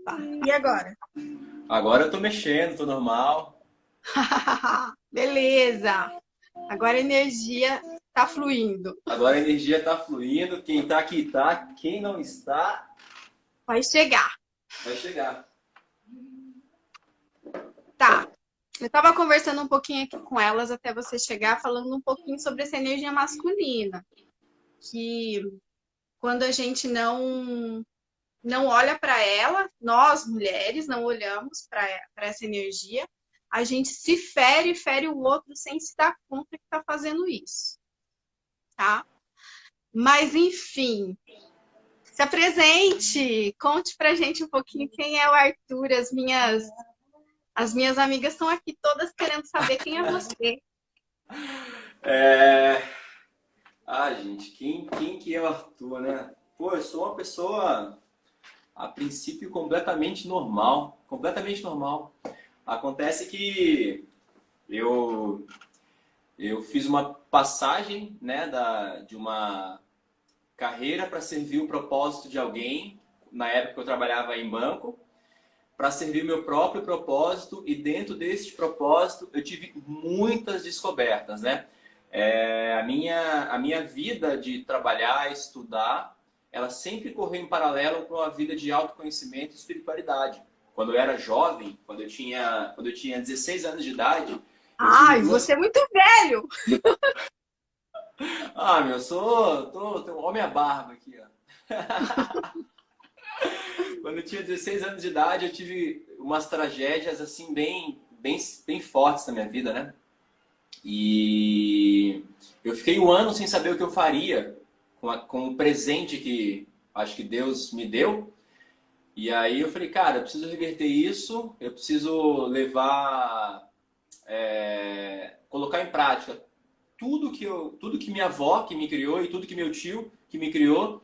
Tá. E agora? Agora eu tô mexendo, tô normal. Beleza. Agora a energia tá fluindo. Agora a energia tá fluindo. Quem tá aqui tá. Quem não está, Vai chegar. vai chegar. Tá. Eu tava conversando um pouquinho aqui com elas até você chegar, falando um pouquinho sobre essa energia masculina, que quando a gente não olha para ela, nós mulheres não olhamos para essa energia, a gente se fere, fere o outro sem se dar conta que está fazendo isso, tá? Mas enfim, se apresente, conte pra gente um pouquinho quem é o Arthur. As minhas amigas estão aqui todas querendo saber quem é você. É... Ah, gente, quem que é o Arthur, né? Pô, eu sou uma pessoa, a princípio, completamente normal. Completamente normal. Acontece que eu, eu fiz uma passagem, né, de uma carreira para servir o propósito de alguém. Na época eu trabalhava em banco, para servir meu próprio propósito, e dentro desse propósito eu tive muitas descobertas, né? A minha vida de trabalhar, estudar, ela sempre correu em paralelo com a vida de autoconhecimento e espiritualidade. Quando eu era jovem, quando eu tinha 16 anos de idade, eu tive Ai, você é duas... muito velho! Ah, meu, eu olha minha barba aqui, ó. Quando eu tinha 16 anos de idade, eu tive umas tragédias assim bem fortes na minha vida, né? E eu fiquei um ano sem saber o que eu faria com o presente que acho que Deus me deu. E aí eu falei, cara, eu preciso reverter isso, eu preciso colocar em prática tudo que minha avó que me criou e tudo que meu tio que me criou,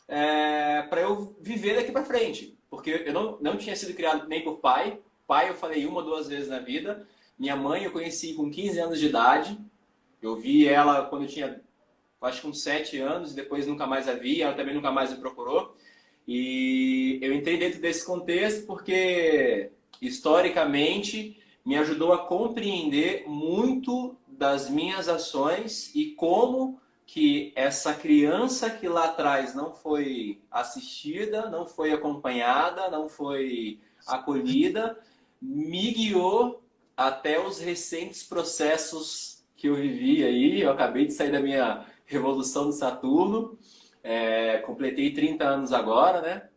para eu viver daqui para frente. Porque eu não tinha sido criado nem por pai. Pai eu falei uma ou duas vezes na vida. Minha mãe eu conheci com 15 anos de idade. Eu vi ela quando eu tinha, acho que uns 7 anos, e depois nunca mais a vi. Ela também nunca mais me procurou. E eu entrei dentro desse contexto porque, historicamente, me ajudou a compreender muito das minhas ações e como que essa criança que lá atrás não foi assistida, não foi acompanhada, não foi acolhida, me guiou até os recentes processos que eu vivi aí. Eu acabei de sair da minha revolução do Saturno, completei 30 anos agora, né?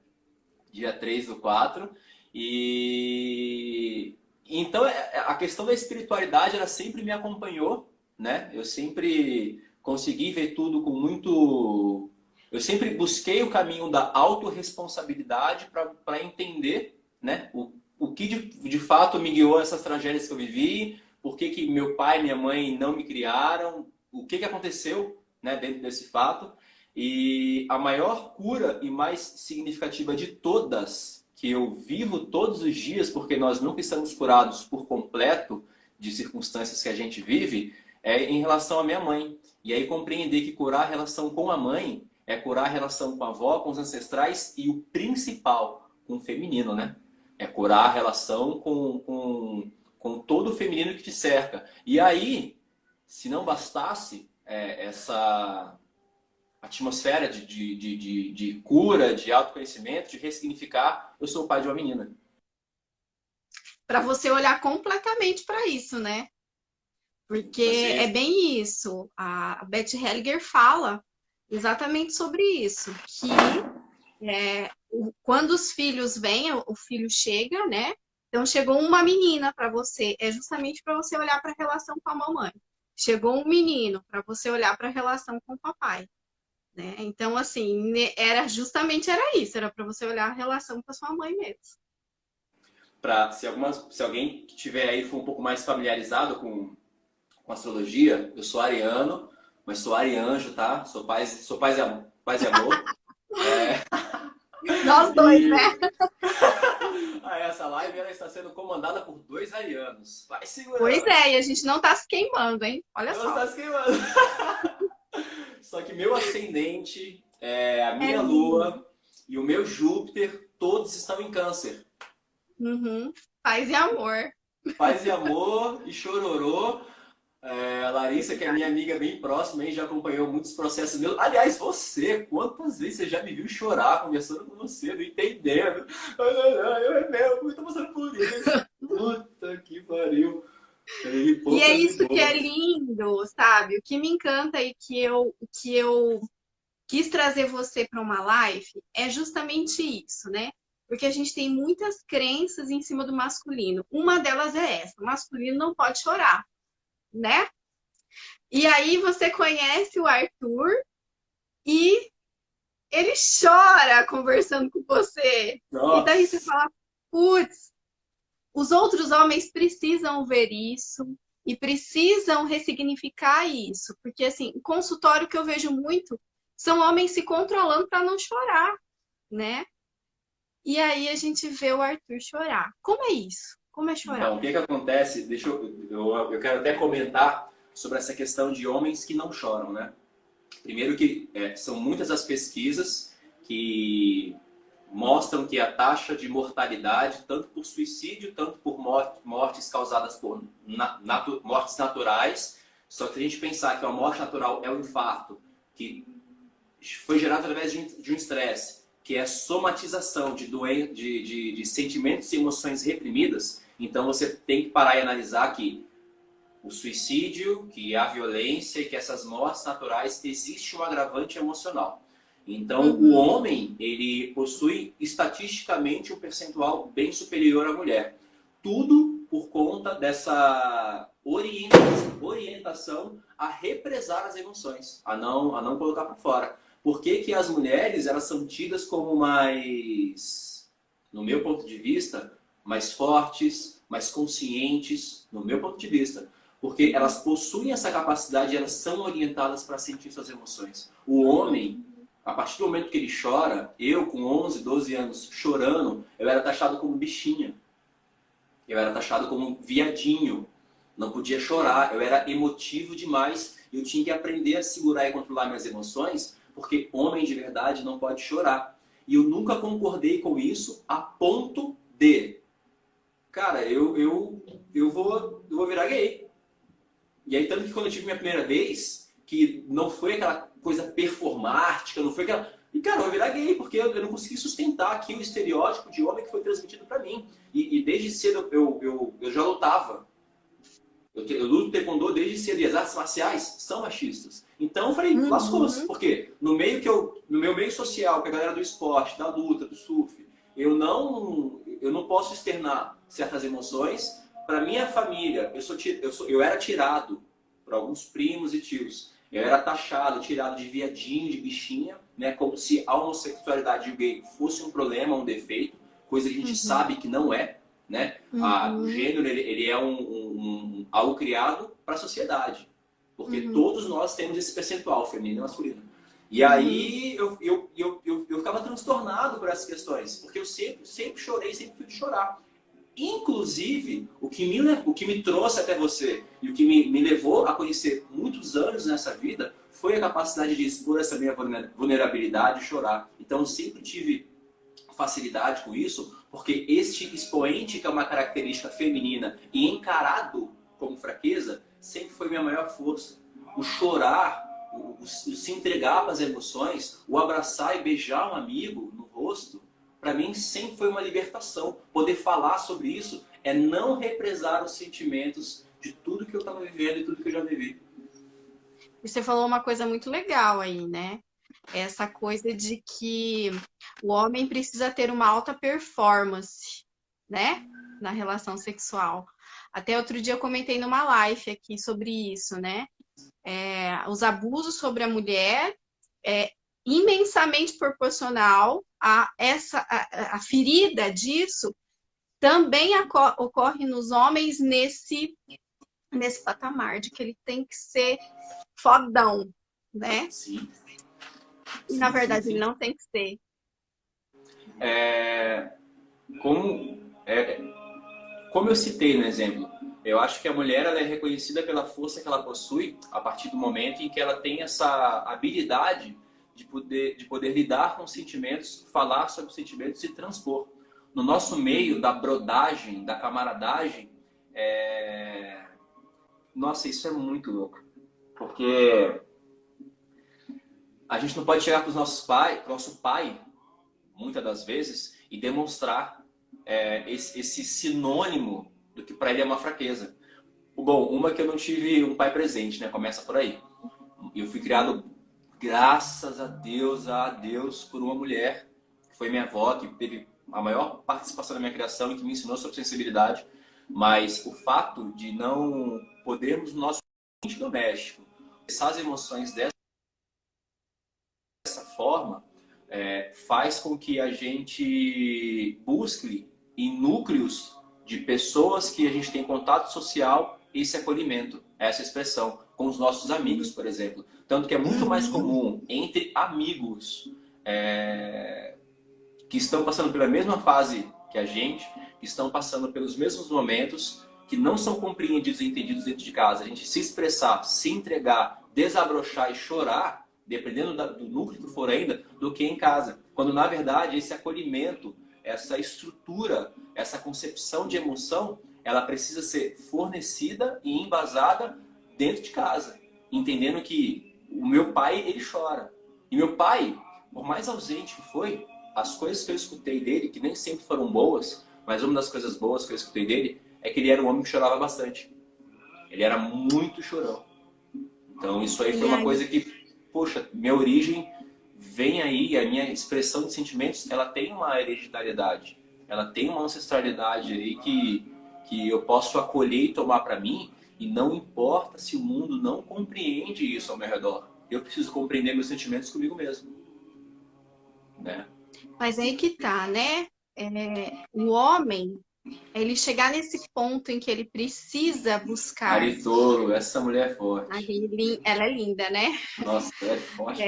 Dia 3/4. E então a questão da espiritualidade ela sempre me acompanhou, né? Eu sempre consegui ver tudo com muito. Eu sempre busquei o caminho da autorresponsabilidade para entender, né? O que de fato me guiou a essas tragédias que eu vivi, por que que meu pai e minha mãe não me criaram, o que que aconteceu, né, dentro desse fato. E a maior cura e mais significativa de todas, que eu vivo todos os dias, porque nós nunca estamos curados por completo de circunstâncias que a gente vive, é em relação à minha mãe. E aí compreender que curar a relação com a mãe é curar a relação com a avó, com os ancestrais e o principal, com o feminino, né? É curar a relação com todo o feminino que te cerca. E aí, se não bastasse essa atmosfera de cura, de autoconhecimento, de ressignificar, eu sou o pai de uma menina. Para você olhar completamente para isso, né? Porque é Você, bem isso. A Beth Hellinger fala exatamente sobre isso, que quando os filhos vêm, o filho chega, né? Então chegou uma menina para você, é justamente para você olhar para a relação com a mamãe. Chegou um menino para você olhar para a relação com o papai, né? Então assim, era isso, era para você olhar a relação com a sua mãe mesmo. se alguém que tiver aí for um pouco mais familiarizado com astrologia, eu sou ariano, mas sou arianjo, tá? Paz e amor. É, Nós dois, né? e essa live ela está sendo comandada por dois arianos. Vai Pois segurando. é, e a gente não tá se queimando, hein? Olha Não só. está se queimando. Só que meu ascendente, a É minha lindo. lua e o meu Júpiter todos estão em câncer. Uhum. Paz e amor. Paz e amor e chororô. A Larissa, que é minha amiga bem próxima, aí, já acompanhou muitos processos meus. Aliás, você, quantas vezes você já me viu chorar conversando com você, não entendendo? Eu mesmo, eu tô passando por isso. Puta que pariu. E E é poucas e isso que é boas. lindo, sabe? O que me encanta e que eu quis trazer você para uma live é justamente isso, né? Porque a gente tem muitas crenças em cima do masculino. Uma delas é essa: o masculino não pode chorar, né? E aí você conhece o Arthur e ele chora conversando com você. E daí você Nossa. fala, putz, os outros homens precisam ver isso e precisam ressignificar isso. Porque, assim, o consultório que eu vejo muito são homens se controlando para não chorar, né? E aí a gente vê o Arthur chorar. Como é isso? Como é chorar? Então, o que que acontece? Eu quero até comentar sobre essa questão de homens que não choram, né? Primeiro que são muitas as pesquisas que mostram que a taxa de mortalidade, tanto por suicídio, tanto por mortes causadas por mortes naturais, só que se a gente pensar que a morte natural é o infarto, que foi gerado através de um estresse, que é a somatização de sentimentos e emoções reprimidas, então você tem que parar e analisar que o suicídio, que a violência e que essas mortes naturais, existe um agravante emocional. Então, o Uhum, homem, ele possui estatisticamente um percentual bem superior à mulher. Tudo por conta dessa orientação a represar as emoções, a não colocar para fora. Por que que as mulheres, elas são tidas como mais, no meu ponto de vista, mais fortes, mais conscientes, no meu ponto de vista? Porque elas possuem essa capacidade e elas são orientadas para sentir suas emoções. O homem, a partir do momento que ele chora, eu com 11, 12 anos chorando, eu era taxado como bichinha. Eu era taxado como viadinho. Não podia chorar, eu era emotivo demais. Eu tinha que aprender a segurar e controlar minhas emoções, porque homem de verdade não pode chorar. E eu nunca concordei com isso a ponto de, cara, eu vou virar gay. E aí, tanto que quando eu tive minha primeira vez, que não foi aquela coisa performática, não foi aquela... E, cara, eu vou virar gay, porque eu não consegui sustentar aqui o estereótipo de homem que foi transmitido pra mim. E desde cedo eu já lutava. Eu luto taekwondo desde cedo, e as artes marciais são machistas. Então eu falei, lascou-se. uhum, Por quê? No meu meio social, com a galera do esporte, da luta, do surf, eu não posso externar certas emoções. Para minha família, eu era tirado por alguns primos e tios. Eu era taxado, tirado de viadinho, de bichinha, né? Como se a homossexualidade e o gay fosse um problema, um defeito, coisa que a gente uhum, sabe que não é, né? O uhum, gênero, ele é algo criado para a sociedade. Porque uhum, todos nós temos esse percentual, feminino e masculino. E uhum. aí eu ficava transtornado por essas questões. Porque eu sempre chorei, sempre fui de chorar. Inclusive, o que me trouxe até você e o que me levou a conhecer muitos anos nessa vida foi a capacidade de expor essa minha vulnerabilidade e chorar. Então, eu sempre tive facilidade com isso, porque este expoente, que é uma característica feminina e encarado como fraqueza, sempre foi minha maior força. O chorar, o se entregar para as emoções, o abraçar e beijar um amigo no rosto, para mim sempre foi uma libertação. Poder falar sobre isso é não represar os sentimentos de tudo que eu estava vivendo e tudo que eu já vivi. E você falou uma coisa muito legal aí, né? Essa coisa de que o homem precisa ter uma alta performance, né? Na relação sexual. Até outro dia eu comentei numa live aqui sobre isso, né? Os abusos sobre a mulher é imensamente proporcional a a ferida disso também ocorre nos homens nesse patamar de que ele tem que ser fodão, né? Sim, E na sim, sim, verdade ele sim. não tem que ser. É, como, é, como eu citei no exemplo, eu acho que a mulher, ela é reconhecida pela força que ela possui a partir do momento em que ela tem essa habilidade de poder lidar com sentimentos, falar sobre sentimentos e transpor. No nosso meio da brodagem, da camaradagem, nossa, isso é muito louco. Porque a gente não pode chegar para os nossos pais, pro nosso pai, muitas das vezes, e demonstrar esse sinônimo do que para ele é uma fraqueza. Bom, uma que eu não tive um pai presente, né? Começa por aí. Eu fui criado, graças a Deus, por uma mulher, que foi minha avó, que teve a maior participação na minha criação e que me ensinou sobre sensibilidade. Mas o fato de não podermos, no nosso ambiente doméstico, expressar as emoções dessa forma, faz com que a gente busque em núcleos de pessoas que a gente tem contato social esse acolhimento, essa expressão, com os nossos amigos, por exemplo. Tanto que é muito mais comum entre amigos que estão passando pela mesma fase que a gente, que estão passando pelos mesmos momentos, que não são compreendidos e entendidos dentro de casa. A gente se expressar, se entregar, desabrochar e chorar, dependendo do núcleo que for ainda, do que em casa. Quando, na verdade, esse acolhimento, essa estrutura, essa concepção de emoção, ela precisa ser fornecida e embasada dentro de casa. Entendendo que o meu pai, ele chora. E meu pai, por mais ausente que foi, as coisas que eu escutei dele, que nem sempre foram boas, mas uma das coisas boas que eu escutei dele é que ele era um homem que chorava bastante. Ele era muito chorão. Então isso aí foi uma coisa que, poxa, minha origem vem aí, a minha expressão de sentimentos, ela tem uma hereditariedade. Ela tem uma ancestralidade aí que eu posso acolher e tomar para mim, e não importa se o mundo não compreende isso ao meu redor. Eu preciso compreender meus sentimentos comigo mesmo. Né? Mas aí que tá, né? O homem, ele chegar nesse ponto em que ele precisa buscar. Aritolo, essa mulher é forte. Ela é linda, né? Nossa, é forte.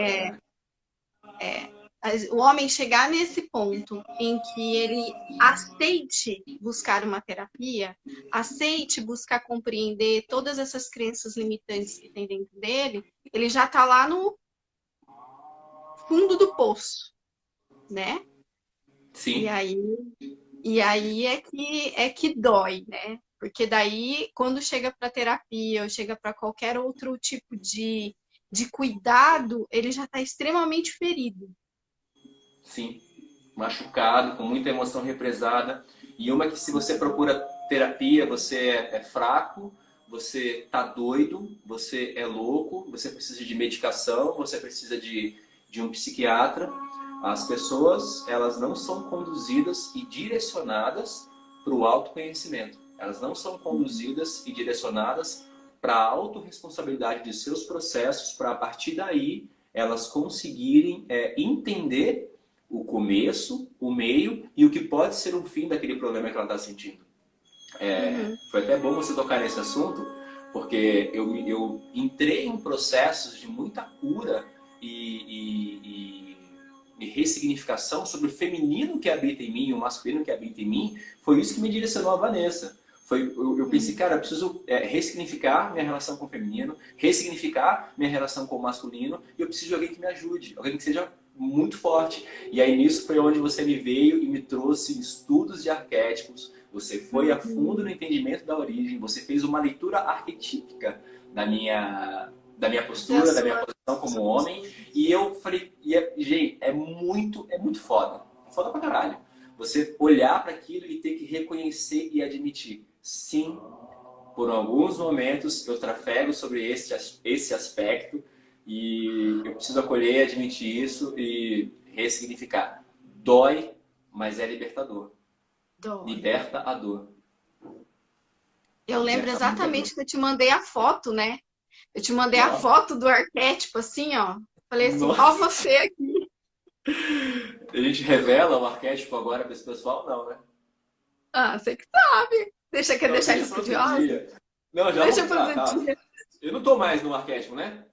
O homem chegar nesse ponto em que ele aceite buscar uma terapia, aceite buscar compreender todas essas crenças limitantes que tem dentro dele, ele já tá lá no fundo do poço, né? Sim. E aí é que dói, né? Porque daí, quando chega para terapia ou chega para qualquer outro tipo de cuidado, ele já está extremamente ferido. Sim, machucado, com muita emoção represada. E uma que se você procura terapia, você é fraco, você tá doido, você é louco, você precisa de medicação, você precisa de um psiquiatra. As pessoas, elas não são conduzidas e direcionadas para o autoconhecimento. Elas não são conduzidas e direcionadas para a autorresponsabilidade de seus processos, para a partir daí elas conseguirem entender o começo, o meio e o que pode ser o fim daquele problema que ela está sentindo. Foi até bom você tocar nesse assunto, porque eu entrei em processos de muita cura e ressignificação sobre o feminino que habita em mim, o masculino que habita em mim. Foi isso que me direcionou a Vanessa. Eu pensei, cara, eu preciso ressignificar minha relação com o feminino, ressignificar minha relação com o masculino, e eu preciso de alguém que me ajude, alguém que seja muito forte. E aí nisso foi onde você me veio e me trouxe estudos de arquétipos. Você foi a fundo no entendimento da origem, você fez uma leitura arquetípica da minha postura, da minha posição como homem. E eu falei, gente, é muito foda. Foda pra caralho. Você olhar para aquilo e ter que reconhecer e admitir. Sim, por alguns momentos eu trafego sobre esse aspecto e eu preciso acolher, admitir isso e ressignificar. Dói, mas é libertador. Dói. Liberta a dor. Eu lembro exatamente que eu te mandei a foto, né? Eu te mandei a foto do arquétipo, assim, ó. Falei assim, ó você aqui. A gente revela o arquétipo agora para esse pessoal? Não, né? Ah, você que sabe. Quer deixar isso pro dia? Não, já deixa vou tá. Eu não tô mais no arquétipo, né?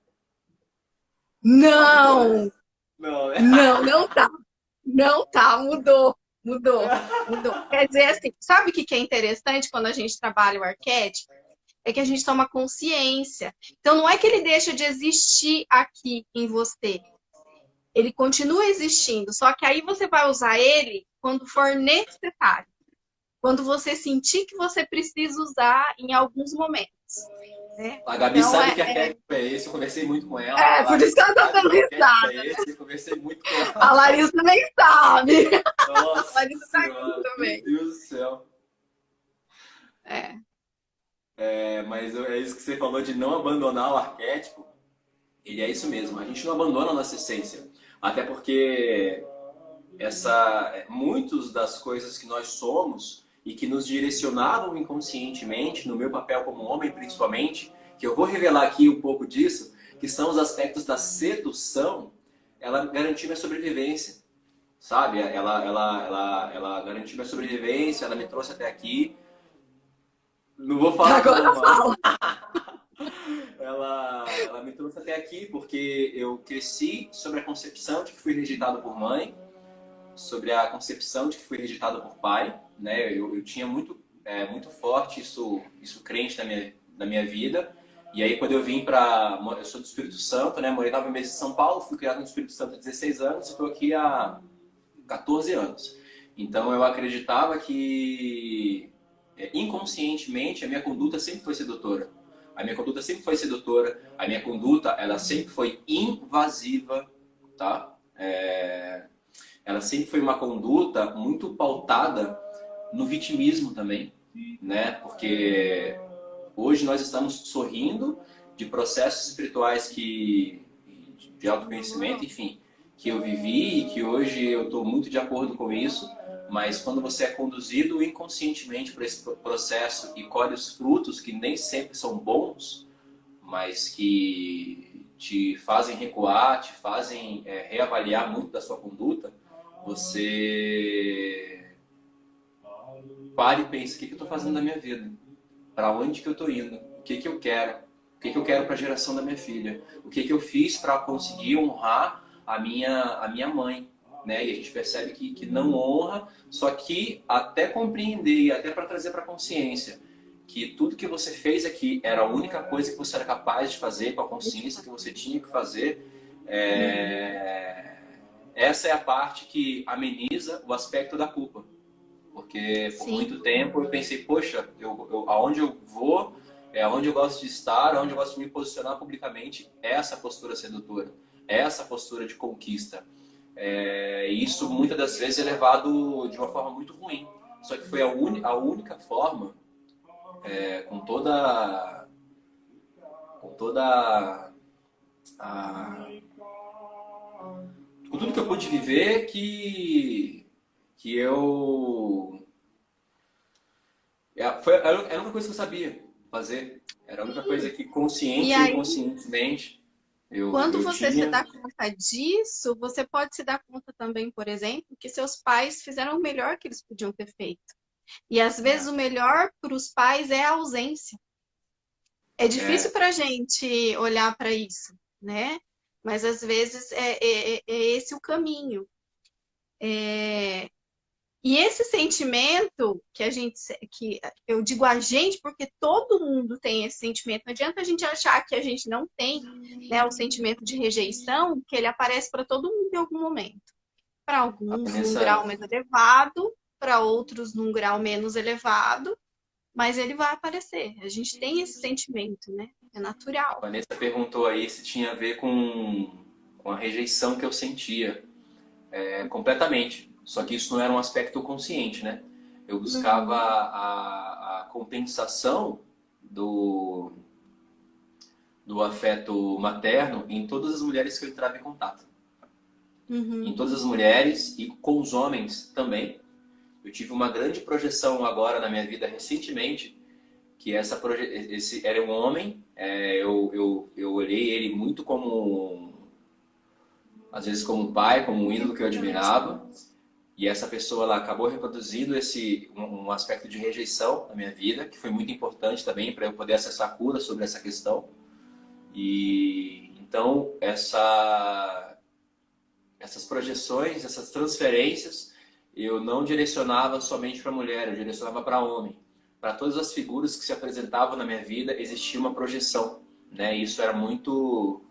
Não! Não, né? Não tá. Não tá, mudou. Quer dizer, assim, sabe o que é interessante quando a gente trabalha o arquétipo? É que a gente toma consciência. Então, não é que ele deixa de existir aqui em você. Ele continua existindo, só que aí você vai usar ele quando for necessário. Quando você sentir que você precisa usar em alguns momentos. Né? A Gabi Então, sabe que arquétipo é esse, eu conversei muito com ela. A por isso Larissa que eu tô sabe dando que arquétipo é risada. esse, eu conversei muito com ela A também. Larissa nem sabe. A Nossa Larissa tá aqui Senhora, meu também. Deus do céu. É. Mas é isso que você falou de não abandonar o arquétipo. Ele é isso mesmo, a gente não abandona a nossa essência. Até porque muitas das coisas que nós somos e que nos direcionavam inconscientemente, no meu papel como homem principalmente, que eu vou revelar aqui um pouco disso, que são os aspectos da sedução, ela garantiu minha sobrevivência, sabe? Ela garantiu minha sobrevivência, ela me trouxe até aqui. Não vou falar Agora como, mas fala. ela me trouxe até aqui porque eu cresci sobre a concepção de que fui rejeitado por mãe, sobre a concepção de que fui rejeitado por pai, né? Eu tinha muito forte isso crente na minha vida. E aí quando eu vim eu sou do Espírito Santo, né? Morei 9 meses em São Paulo, fui criado no Espírito Santo há 16 anos e estou aqui há 14 anos. Então eu acreditava que inconscientemente a minha conduta sempre foi sedutora. A minha conduta sempre foi sedutora, a minha conduta ela sempre foi invasiva, tá? Ela sempre foi uma conduta muito pautada no vitimismo também, né? Porque hoje nós estamos sorrindo de processos espirituais de autoconhecimento, enfim, que eu vivi e que hoje eu estou muito de acordo com isso, mas quando você é conduzido inconscientemente por esse processo e colhe os frutos que nem sempre são bons, mas que te fazem recuar, te fazem reavaliar muito da sua conduta, você para e pensa, o que eu estou fazendo na minha vida? Para onde que eu estou indo? O que eu quero? O que eu quero para a geração da minha filha? O que eu fiz para conseguir honrar a minha mãe? Né? E a gente percebe que não honra, só que até compreender, até para trazer para a consciência, que tudo que você fez aqui era a única coisa que você era capaz de fazer com a consciência que você tinha que fazer. Essa é a parte que ameniza o aspecto da culpa. Porque por muito tempo eu pensei, poxa, aonde eu vou, aonde eu gosto de estar, aonde eu gosto de me posicionar publicamente, é essa postura sedutora, é essa postura de conquista. Isso muitas das vezes é levado de uma forma muito ruim. Só que foi a única forma, com tudo que eu pude viver, que eu era a única coisa que eu sabia fazer. Era a única coisa que, E consciente ou aí, inconscientemente, quando eu você se tinha. dá conta disso, você pode se dar conta também, por exemplo, que seus pais fizeram o melhor que eles podiam ter feito. E às vezes É, o melhor para os pais é a ausência. É difícil é, para a gente olhar para isso, né? Mas às vezes é esse o caminho. E esse sentimento que eu digo a gente, porque todo mundo tem esse sentimento. Não adianta a gente achar que a gente não tem, né, o sentimento de rejeição, que ele aparece para todo mundo em algum momento. Para a alguns num grau Vanessa, mais elevado, para outros num grau menos elevado, mas ele vai aparecer. A gente tem esse sentimento, né? É a natural. Vanessa perguntou aí se tinha a ver com a rejeição que eu sentia. Completamente. Só que isso não era um aspecto consciente, né? Eu buscava Uhum, a compensação do afeto materno em todas as mulheres que eu entrava em contato. Em uhum. todas as mulheres e com os homens também. Eu tive uma grande projeção agora na minha vida recentemente, que esse era um homem, eu olhei ele muito às vezes como um pai, como um ídolo que eu admirava, e essa pessoa ela acabou reproduzindo um aspecto de rejeição na minha vida, que foi muito importante também para eu poder acessar a cura sobre essa questão. E então essas projeções, essas transferências, eu não direcionava somente para mulher, eu direcionava para homem. Para todas as figuras que se apresentavam na minha vida, existia uma projeção, né? Isso era muito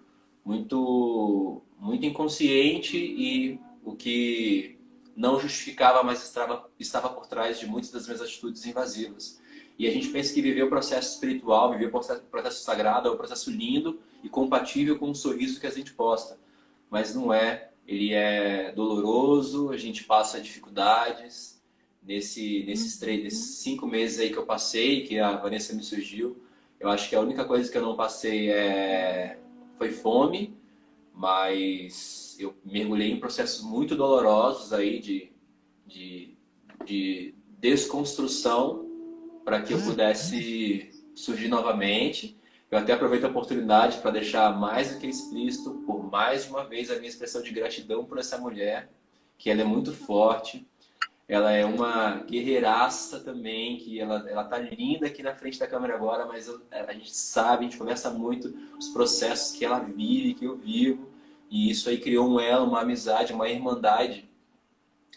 muito inconsciente e o que não justificava, mas estava por trás de muitas das minhas atitudes invasivas. E a gente pensa que viver o processo espiritual, viver o processo sagrado é um processo lindo e compatível com o sorriso que a gente posta. Mas não é. Ele é doloroso, a gente passa dificuldades. Nesses 5 meses aí que eu passei, que a Vanessa me surgiu, eu acho que a única coisa que eu não passei foi fome, mas eu mergulhei em processos muito dolorosos aí de desconstrução para que eu pudesse surgir novamente. Eu até aproveito a oportunidade para deixar mais do que explícito, por mais de uma vez, a minha expressão de gratidão por essa mulher, que ela é muito forte, ela é uma guerreiraça também, que ela tá linda aqui na frente da câmera agora, mas a gente sabe, a gente conversa muito os processos que ela vive, que eu vivo, e isso aí criou um elo, uma amizade, uma irmandade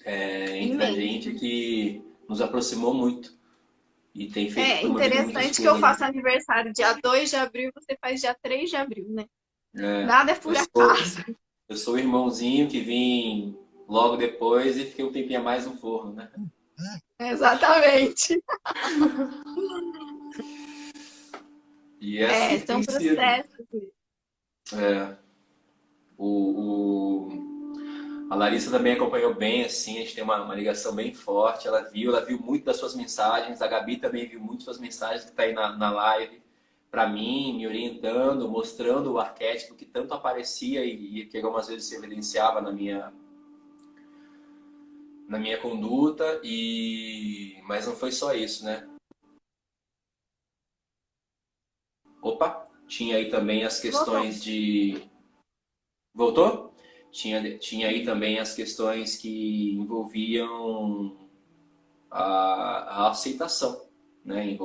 entre a gente que nos aproximou muito. E tem feito promovido muitas interessante que eu coisas. faço aniversário dia 2 de abril, você faz dia 3 de abril, né? É, Nada é por acaso. eu sou o irmãozinho que vim logo depois e fiquei um tempinho a mais no forno, né? Exatamente. E é assim que São tem sido. processos. É, a Larissa também acompanhou bem, assim, a gente tem uma ligação bem forte. Ela viu muito das suas mensagens. A Gabi também viu muito suas mensagens que está aí na live para mim, me orientando, mostrando o arquétipo que tanto aparecia e que algumas vezes se evidenciava na minha conduta. Mas não foi só isso, né? Opa, tinha aí também as questões de... Voltou? Tinha aí também as questões que envolviam a aceitação, né?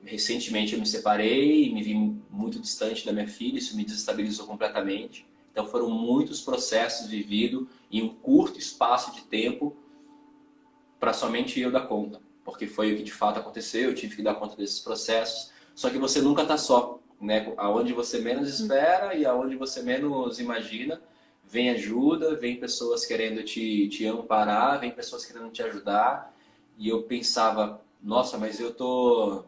Recentemente eu me separei e me vi muito distante da minha filha, isso me desestabilizou completamente. Então foram muitos processos vividos em um curto espaço de tempo para somente eu dar conta, porque foi o que de fato aconteceu, eu tive que dar conta desses processos. Só que você nunca está só, né? Aonde você menos espera e aonde você menos imagina, vem ajuda, vem pessoas querendo te amparar, vem pessoas querendo te ajudar. E eu pensava, nossa, mas eu tô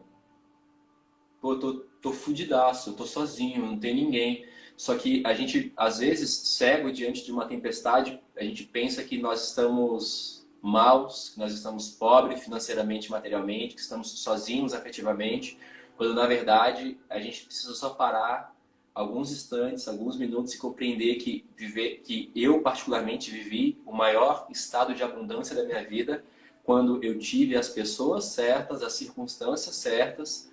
fudidaço, eu tô sozinho, não tem ninguém. Só que a gente, às vezes, cego diante de uma tempestade, a gente pensa que nós estamos maus, que nós estamos pobres financeiramente, materialmente, que estamos sozinhos afetivamente, quando na verdade a gente precisa só parar alguns instantes, alguns minutos e compreender que eu particularmente vivi o maior estado de abundância da minha vida quando eu tive as pessoas certas, as circunstâncias certas,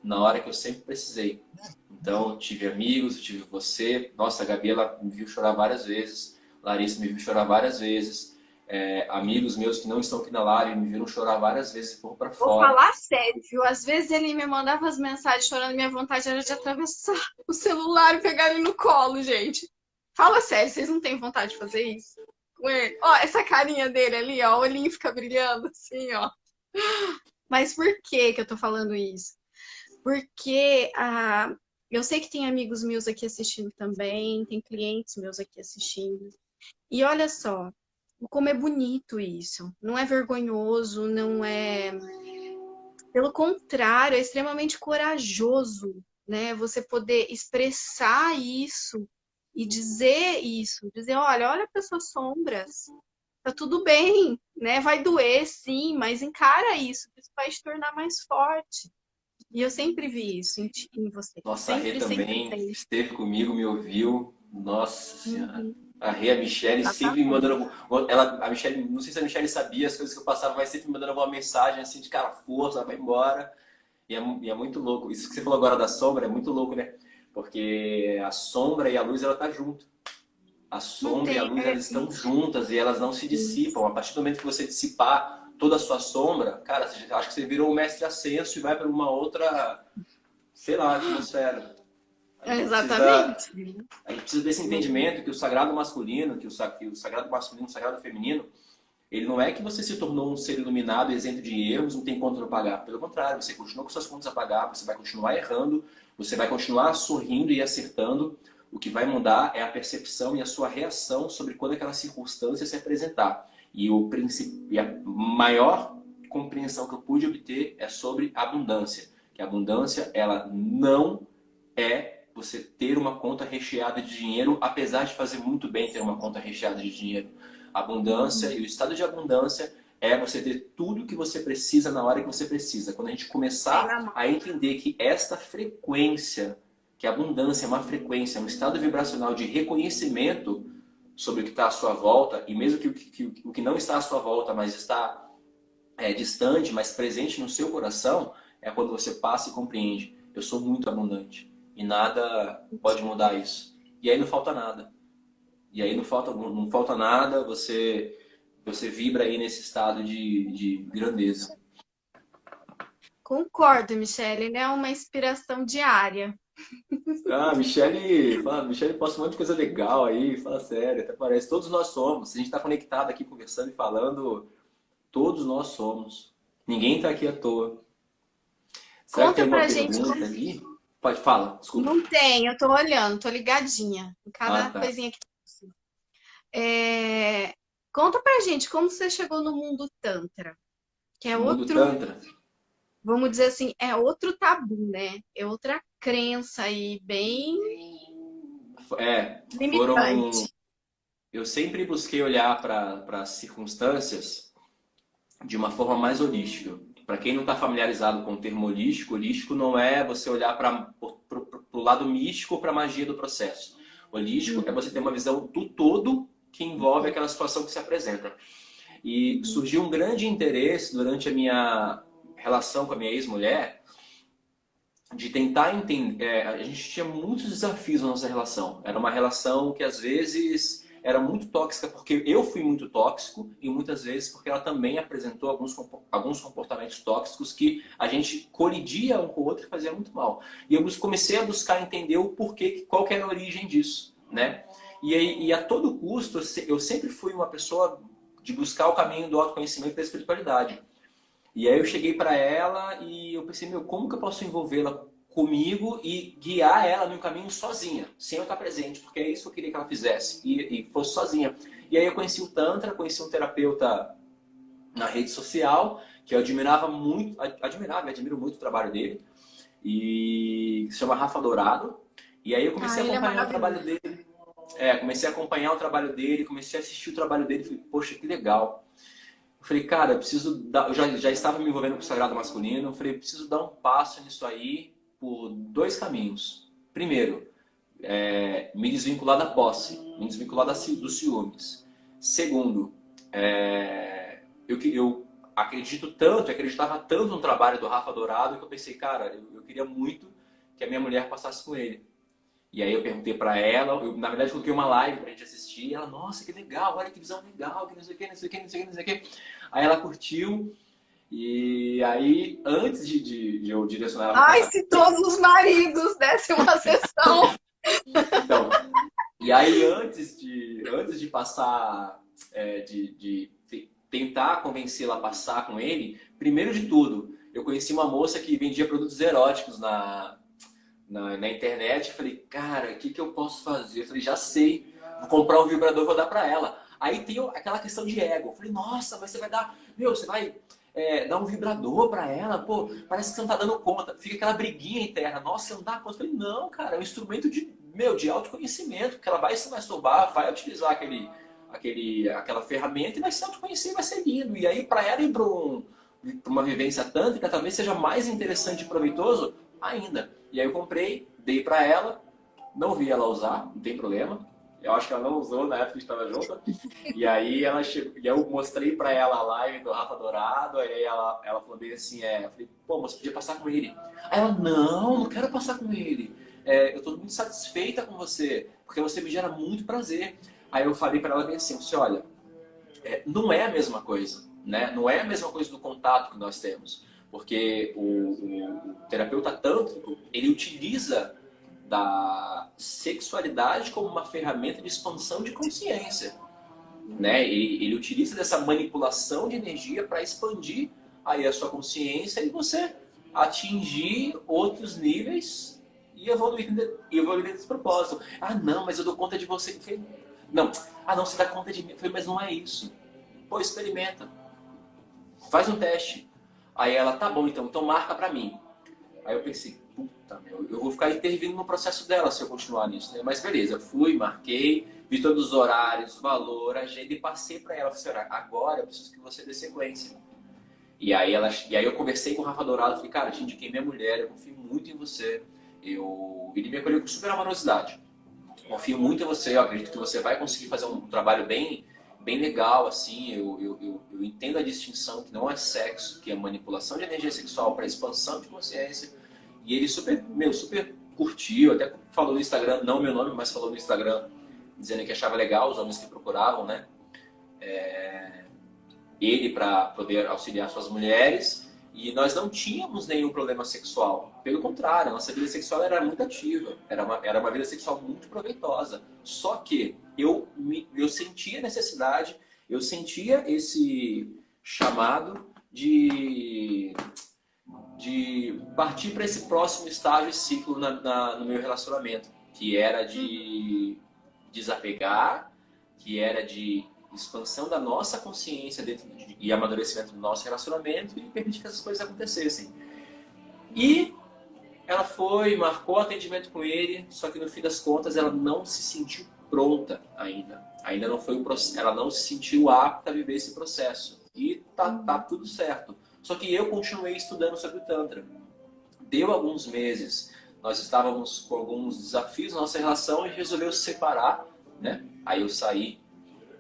na hora que eu sempre precisei. Então, eu tive amigos, eu tive você. Nossa, a Gabi, ela me viu chorar várias vezes. Larissa me viu chorar várias vezes. Amigos meus que não estão aqui na live me viram chorar várias vezes por para Vou fora. falar sério, viu? Às vezes ele me mandava as mensagens chorando, minha vontade era de atravessar o celular e pegar ele no colo, gente. Fala sério, vocês não têm vontade de fazer isso? Com ele? Ó, essa carinha dele ali, ó, o olhinho fica brilhando assim, ó. Mas por que eu tô falando isso? Porque eu sei que tem amigos meus aqui assistindo também, tem clientes meus aqui assistindo. E olha só, como é bonito isso. Não é vergonhoso, não é. Pelo contrário, é extremamente corajoso, né? Você poder expressar isso e dizer isso, dizer, olha para suas sombras, tá tudo bem, né? Vai doer, sim, mas encara isso, isso vai te tornar mais forte. E eu sempre vi isso em você. Nossa, a Rê Sempre, sempre, também sempre. esteve comigo, me ouviu. Nossa Senhora. Uhum, A Rê, a Michelle sempre me exatamente. mandando... A Michelle, não sei se a Michelle sabia as coisas que eu passava, mas sempre me mandando alguma mensagem assim de cara, força, vai embora. E é muito louco. Isso que você falou agora da sombra é muito louco, né? Porque a sombra e a luz, ela tá junto. A Não sombra e a tem. luz, elas estão juntas e elas não se dissipam. A partir do momento que você dissipar toda a sua sombra, cara, acho que você virou um mestre ascenso e vai para uma outra, sei lá, atmosfera. A gente precisa, Exatamente. a gente precisa desse entendimento que o sagrado masculino, que o sagrado masculino, o sagrado feminino, ele não é que você se tornou um ser iluminado, isento de erros, não tem conta a pagar. Pelo contrário, você continua com suas contas a pagar, você vai continuar errando, você vai continuar sorrindo e acertando, O que vai mudar é a percepção e a sua reação sobre quando aquela circunstância se apresentar. E a maior compreensão que eu pude obter é sobre abundância. Que a abundância, ela não é você ter uma conta recheada de dinheiro, apesar de fazer muito bem ter uma conta recheada de dinheiro. A abundância e o estado de abundância é você ter tudo que você precisa na hora que você precisa. Quando a gente começar a entender que esta frequência, que a abundância é uma frequência, é um estado vibracional de reconhecimento sobre o que está à sua volta, e mesmo o que não está à sua volta, mas está distante, mas presente no seu coração, é quando você passa e compreende: eu sou muito abundante e nada pode mudar isso. E aí não falta nada. E aí não falta nada, você vibra aí nesse estado de grandeza. Concordo, Michele, né? É uma inspiração diária. Ah, Michele posta um monte de coisa legal aí, fala sério, até parece. Todos nós somos. Se a gente está conectado aqui, conversando e falando, todos nós somos. Ninguém está aqui à toa. Será que tem Conta alguma pra gente pergunta ali? Pode, fala, desculpa. Não tem, eu tô olhando, tô ligadinha em Ah, cada tá. coisinha que tem. Conta pra gente como você chegou no mundo Tantra, que é Mundo outro, Tantra? vamos dizer assim, é outro tabu, né? É outra crença aí, bem Foram... limitante. Eu sempre busquei olhar para as circunstâncias de uma forma mais holística. Para quem não está familiarizado com o termo holístico, holístico não é você olhar para o lado místico ou para a magia do processo. Holístico é você ter uma visão do todo que envolve aquela situação que se apresenta. E surgiu um grande interesse durante a minha relação com a minha ex-mulher de tentar entender. A gente tinha muitos desafios na nossa relação. Era uma relação que às vezes era muito tóxica porque eu fui muito tóxico e muitas vezes porque ela também apresentou alguns comportamentos tóxicos que a gente colidia um com o outro e fazia muito mal. E eu comecei a buscar entender o porquê, qual que era a origem disso, né? E a todo custo, eu sempre fui uma pessoa de buscar o caminho do autoconhecimento e da espiritualidade. E aí eu cheguei para ela e eu pensei, como que eu posso envolvê-la comigo e guiar ela no caminho sozinha, sem eu estar presente, porque é isso que eu queria que ela fizesse, e fosse sozinha. E aí eu conheci o Tantra, conheci um terapeuta na rede social, que eu admirava muito, admiro muito o trabalho dele, e se chama Rafa Dourado. E aí eu comecei a Ele é acompanhar o maravilhoso. trabalho dele. Comecei a acompanhar o trabalho dele, comecei a assistir o trabalho dele, falei, poxa, que legal. Eu falei, cara, eu preciso dar... Eu já estava me envolvendo com o sagrado masculino. Eu falei, eu preciso dar um passo nisso aí por dois caminhos. Primeiro, me desvincular da posse, me desvincular dos ciúmes. Segundo, eu acreditava tanto no trabalho do Rafa Dourado que eu pensei, cara, eu queria muito que a minha mulher passasse com ele. E aí eu perguntei pra ela, na verdade coloquei uma live pra gente assistir, e ela, nossa, que legal, olha que visão legal, que não sei o que, não sei o que, não sei o que, não sei o que. Aí ela curtiu, e aí antes de eu direcionar ela pra Ai, passar... se todos os maridos dessem uma sessão. Então, e aí antes de passar, de tentar convencê-la a passar com ele, primeiro de tudo, eu conheci uma moça que vendia produtos eróticos na internet. Eu falei, cara, o que eu posso fazer? Eu falei, já sei, vou comprar um vibrador e vou dar pra ela. Aí tem aquela questão de ego. Eu falei, nossa, mas você vai dar, você vai dar um vibrador pra ela? Pô, parece que você não tá dando conta. Fica aquela briguinha interna. Nossa, você não dá conta. Eu falei, não, cara, é um instrumento de autoconhecimento, que ela vai se masturbar, vai utilizar aquela ferramenta e vai se autoconhecer e vai ser lindo. E aí, pra ela ir pra uma vivência tântrica, talvez seja mais interessante e proveitoso ainda. E aí eu comprei, dei pra ela, não vi ela usar, não tem problema. Eu acho que ela não usou na época que a gente estava junto. E aí ela chegou, e eu mostrei pra ela a live do Rafa Dourado, aí ela falou bem assim, eu falei, pô, mas podia passar com ele. Aí ela, não quero passar com ele. Eu tô muito satisfeita com você, porque você me gera muito prazer. Aí eu falei pra ela bem assim, olha, não é a mesma coisa, né? Não é a mesma coisa do contato que nós temos. Porque o terapeuta tântrico, ele utiliza da sexualidade como uma ferramenta de expansão de consciência, né? Ele utiliza dessa manipulação de energia para expandir aí a sua consciência e você atingir outros níveis e evoluir desse propósito. Ah, não, mas eu dou conta de você. Eu falei, não, ah, não, você dá conta de mim. Eu falei, mas não é isso. Pô, experimenta. Faz um teste. Aí ela, tá bom, então marca pra mim. Aí eu pensei, puta, meu, eu vou ficar intervindo no processo dela se eu continuar nisso, né? Mas beleza, eu fui, marquei, vi todos os horários, valor, agenda e passei pra ela. Falei, agora eu preciso que você dê sequência. E aí eu conversei com o Rafa Dourado, falei, cara, te indiquei minha mulher, eu confio muito em você. Ele me acolheu com super amorosidade. Confio muito em você, eu acredito que você vai conseguir fazer um trabalho bem legal, assim. Eu entendo a distinção que não é sexo, que é manipulação de energia sexual para expansão de consciência. E ele super curtiu, até falou no Instagram, não meu nome, mas falou no Instagram, dizendo que achava legal os homens que procuravam, né? Ele para poder auxiliar suas mulheres. E nós não tínhamos nenhum problema sexual. Pelo contrário, a nossa vida sexual era muito ativa. Era uma vida sexual muito proveitosa. Só que eu sentia necessidade, eu sentia esse chamado de partir para esse próximo estágio e ciclo no meu relacionamento. Que era de desapegar, que era de expansão da nossa consciência e amadurecimento do nosso relacionamento e permitir que essas coisas acontecessem. E ela marcou atendimento com ele, só que no fim das contas ela não se sentiu pronta ainda. Ainda não foi ela não se sentiu apta a viver esse processo. E tá tudo certo. Só que eu continuei estudando sobre o Tantra. Deu alguns meses, nós estávamos com alguns desafios na nossa relação e resolveu se separar, né? Aí eu saí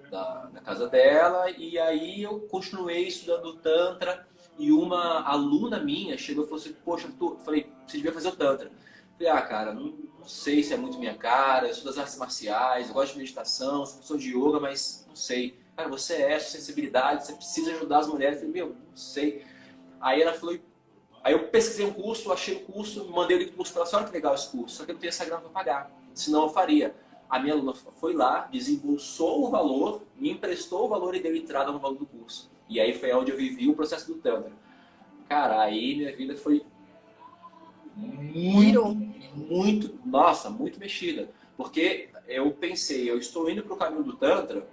da casa dela e aí eu continuei estudando o Tantra e uma aluna minha chegou e falou assim, poxa, falei, você devia fazer o Tantra. Falei, ah, cara, não sei se é muito minha cara, eu sou das artes marciais, eu gosto de meditação, sou professor de yoga, mas não sei. Cara, você é sua sensibilidade, você precisa ajudar as mulheres. Eu falei, meu, não sei. Aí ela falou, aí eu pesquisei um curso, achei o curso, mandei o link do curso para ela, olha que legal esse curso, só que eu não tenho essa grana para pagar, senão eu faria. A minha aluna foi lá, desembolsou o valor, me emprestou o valor e deu entrada no valor do curso. E aí foi onde eu vivi o processo do Tantra. Cara, aí minha vida foi muito mexida. Porque eu pensei, eu estou indo para o caminho do Tantra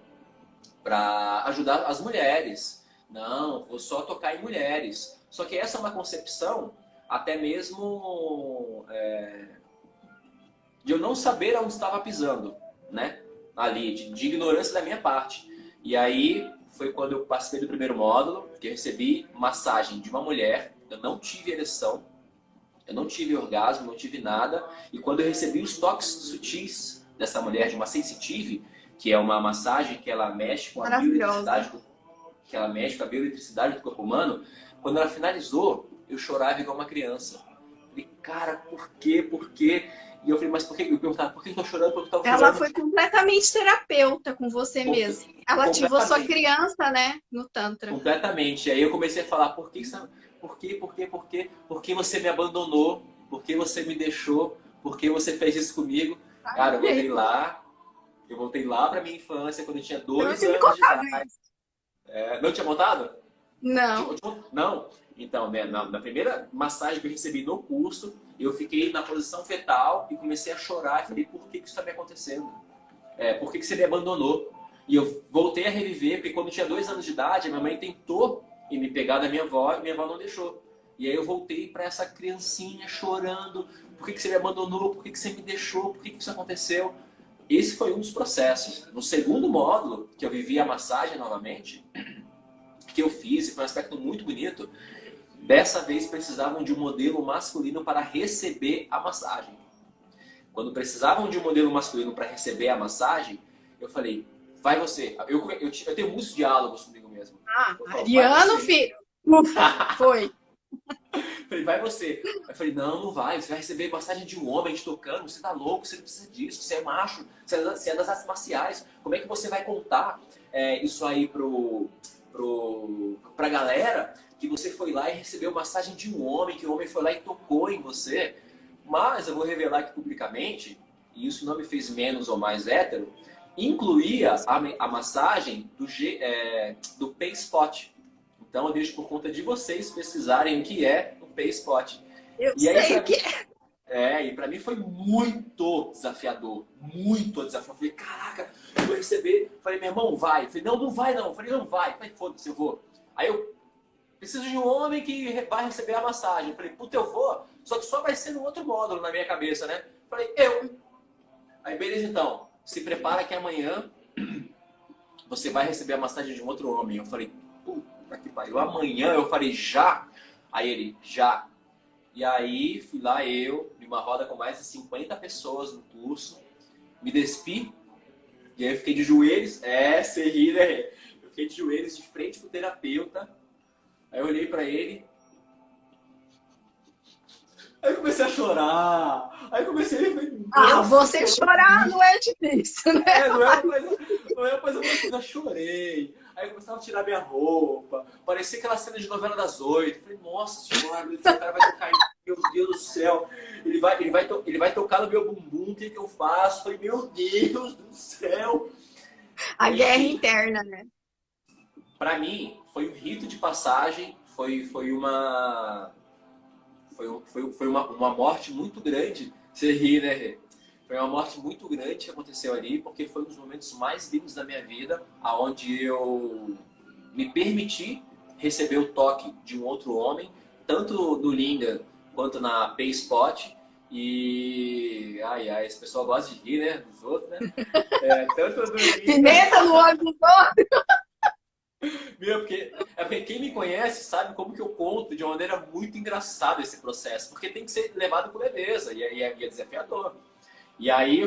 para ajudar as mulheres. Não, vou só tocar em mulheres. Só que essa é uma concepção até mesmo de eu não saber onde estava pisando, né? Ali, de ignorância da minha parte. E aí foi quando eu participei do primeiro módulo, que eu recebi massagem de uma mulher, eu não tive ereção, eu não tive orgasmo, não tive nada. E quando eu recebi os toques sutis dessa mulher, de uma sensitive, que é uma massagem que ela mexe com a bioeletricidade, do corpo humano, quando ela finalizou, eu chorava igual uma criança. Falei, cara, por quê? Por quê? E eu falei, mas por que? Eu perguntava, por que eu tô chorando? Por que eu tô chorando? Ela foi completamente terapeuta com você mesmo. Ela ativou sua criança, né, no Tantra. Completamente. Aí eu comecei a falar, por que você me abandonou? Por que você me deixou? Por que você fez isso comigo? Cara, eu voltei lá pra minha infância, quando eu tinha 2 anos de idade. Não tinha montado? Não. Não. Então, né, na primeira massagem que eu recebi no curso, eu fiquei na posição fetal e comecei a chorar. E falei, por que isso está me acontecendo? Por que você me abandonou? E eu voltei a reviver, porque quando eu tinha 2 anos de idade, a minha mãe tentou me pegar da minha avó e minha avó não deixou. E aí eu voltei para essa criancinha chorando. Por que você me abandonou? Por que você me deixou? Por que isso aconteceu? Esse foi um dos processos. No segundo módulo, que eu vivi a massagem novamente, que eu fiz, e foi um aspecto muito bonito, dessa vez precisavam de um modelo masculino para receber a massagem. Quando precisavam de um modelo masculino para receber a massagem, eu falei, vai você. Eu tenho muitos diálogos comigo mesmo. Ariano, filho. Foi. Falei, vai você. Eu falei, não vai. Você vai receber massagem de um homem te tocando. Você tá louco, você não precisa disso. Você é macho, você é das artes marciais. Como é que você vai contar isso aí pra galera que você foi lá e recebeu massagem de um homem, que o homem foi lá e tocou em você? Mas eu vou revelar aqui publicamente, e isso não me fez menos ou mais hétero, incluía a massagem do P-Spot. Então eu deixo por conta de vocês pesquisarem o que é o P-Spot. Eu sei o que é. E pra mim foi muito desafiador. Muito desafiador. Eu falei, caraca, eu vou receber. Falei, meu irmão, vai. Eu falei, não, não vai não. Eu falei, não vai. Eu falei, foda-se, eu vou. Aí eu preciso de um homem que vai receber a massagem. Eu falei, puta, eu vou. Só que só vai ser no outro módulo na minha cabeça, né? Eu falei, eu. Aí, beleza, então. Se prepara que amanhã você vai receber a massagem de um outro homem. Eu falei, puta que pariu. Amanhã eu falei, já? Aí ele, já. E aí fui lá eu, numa roda com mais de 50 pessoas no curso, me despi, e aí eu fiquei de joelhos, você ri, né? Eu fiquei de joelhos de frente pro terapeuta, aí eu olhei pra ele, aí eu comecei a chorar, aí eu comecei a falei, você chorar não é difícil, né? não é uma coisa mais, eu já chorei. Aí eu começava a tirar minha roupa, parecia aquela cena de novela das 8. Eu falei, nossa senhora, esse cara vai tocar em mim, meu Deus do céu. Ele vai tocar no meu bumbum, o que que eu faço? Eu falei, meu Deus do céu. A guerra interna, né? Pra mim, foi um rito de passagem, foi uma morte muito grande. Você ri, né, Rê? Foi uma morte muito grande que aconteceu ali, porque foi um dos momentos mais lindos da minha vida, aonde eu me permiti receber o toque de um outro homem, tanto no Linga quanto na P-Spot. E esse pessoal gosta de rir, né? Dos outros, né? Tanto no Linga... Pimenta no olho dos outros! Porque quem me conhece sabe como que eu conto de uma maneira muito engraçada esse processo, porque tem que ser levado com leveza e é desafiador. E aí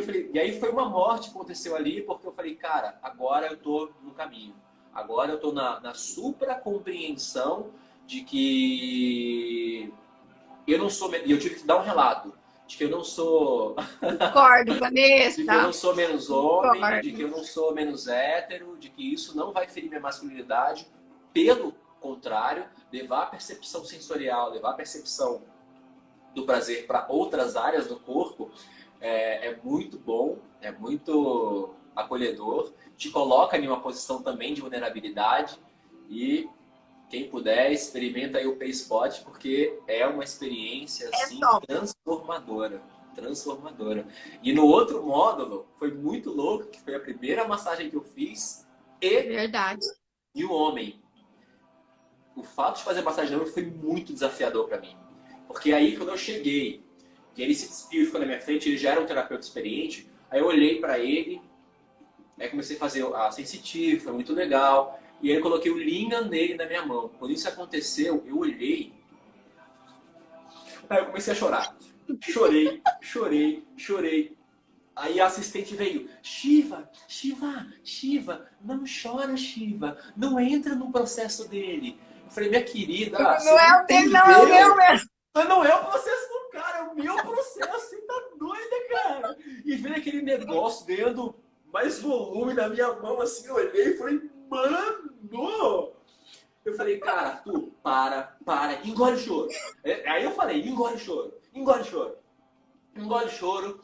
foi uma morte que aconteceu ali, porque eu falei, cara, agora eu tô no caminho. Agora eu tô na supra compreensão de que eu não sou... E eu tive que dar um relato de que eu não sou... Concordo, Vanessa. De que eu não sou menos homem, Concordo. de que eu não sou menos hétero, de que isso não vai ferir minha masculinidade. Pelo contrário, levar a percepção sensorial, levar a percepção do prazer para outras áreas do corpo é muito bom, é muito acolhedor, te coloca em uma posição também de vulnerabilidade e quem puder, experimenta aí o P-Spot, porque é uma experiência assim, transformadora. E no outro módulo, foi muito louco, que foi a primeira massagem que eu fiz Verdade. E o homem. O fato de fazer massagem no homem foi muito desafiador para mim. Porque aí, quando eu cheguei, e ele se despiu e ficou na minha frente, ele já era um terapeuta experiente, aí eu olhei para ele, aí comecei a fazer a sensitive, foi muito legal. E aí eu coloquei o Linga nele na minha mão. Quando isso aconteceu, eu olhei. Aí eu comecei a chorar. Chorei. Aí a assistente veio. Shiva, não chora, Shiva. Não entra no processo dele. Eu falei, minha querida... Não é o dele, não, é o meu mesmo. Não é o processo do cara, é o meu processo. Você tá doida, cara? E veio aquele negócio ganhando mais volume na minha mão, assim, eu olhei e falei, mano! Eu falei, cara, Arthur, para, engole o choro. Aí eu falei, engole o choro.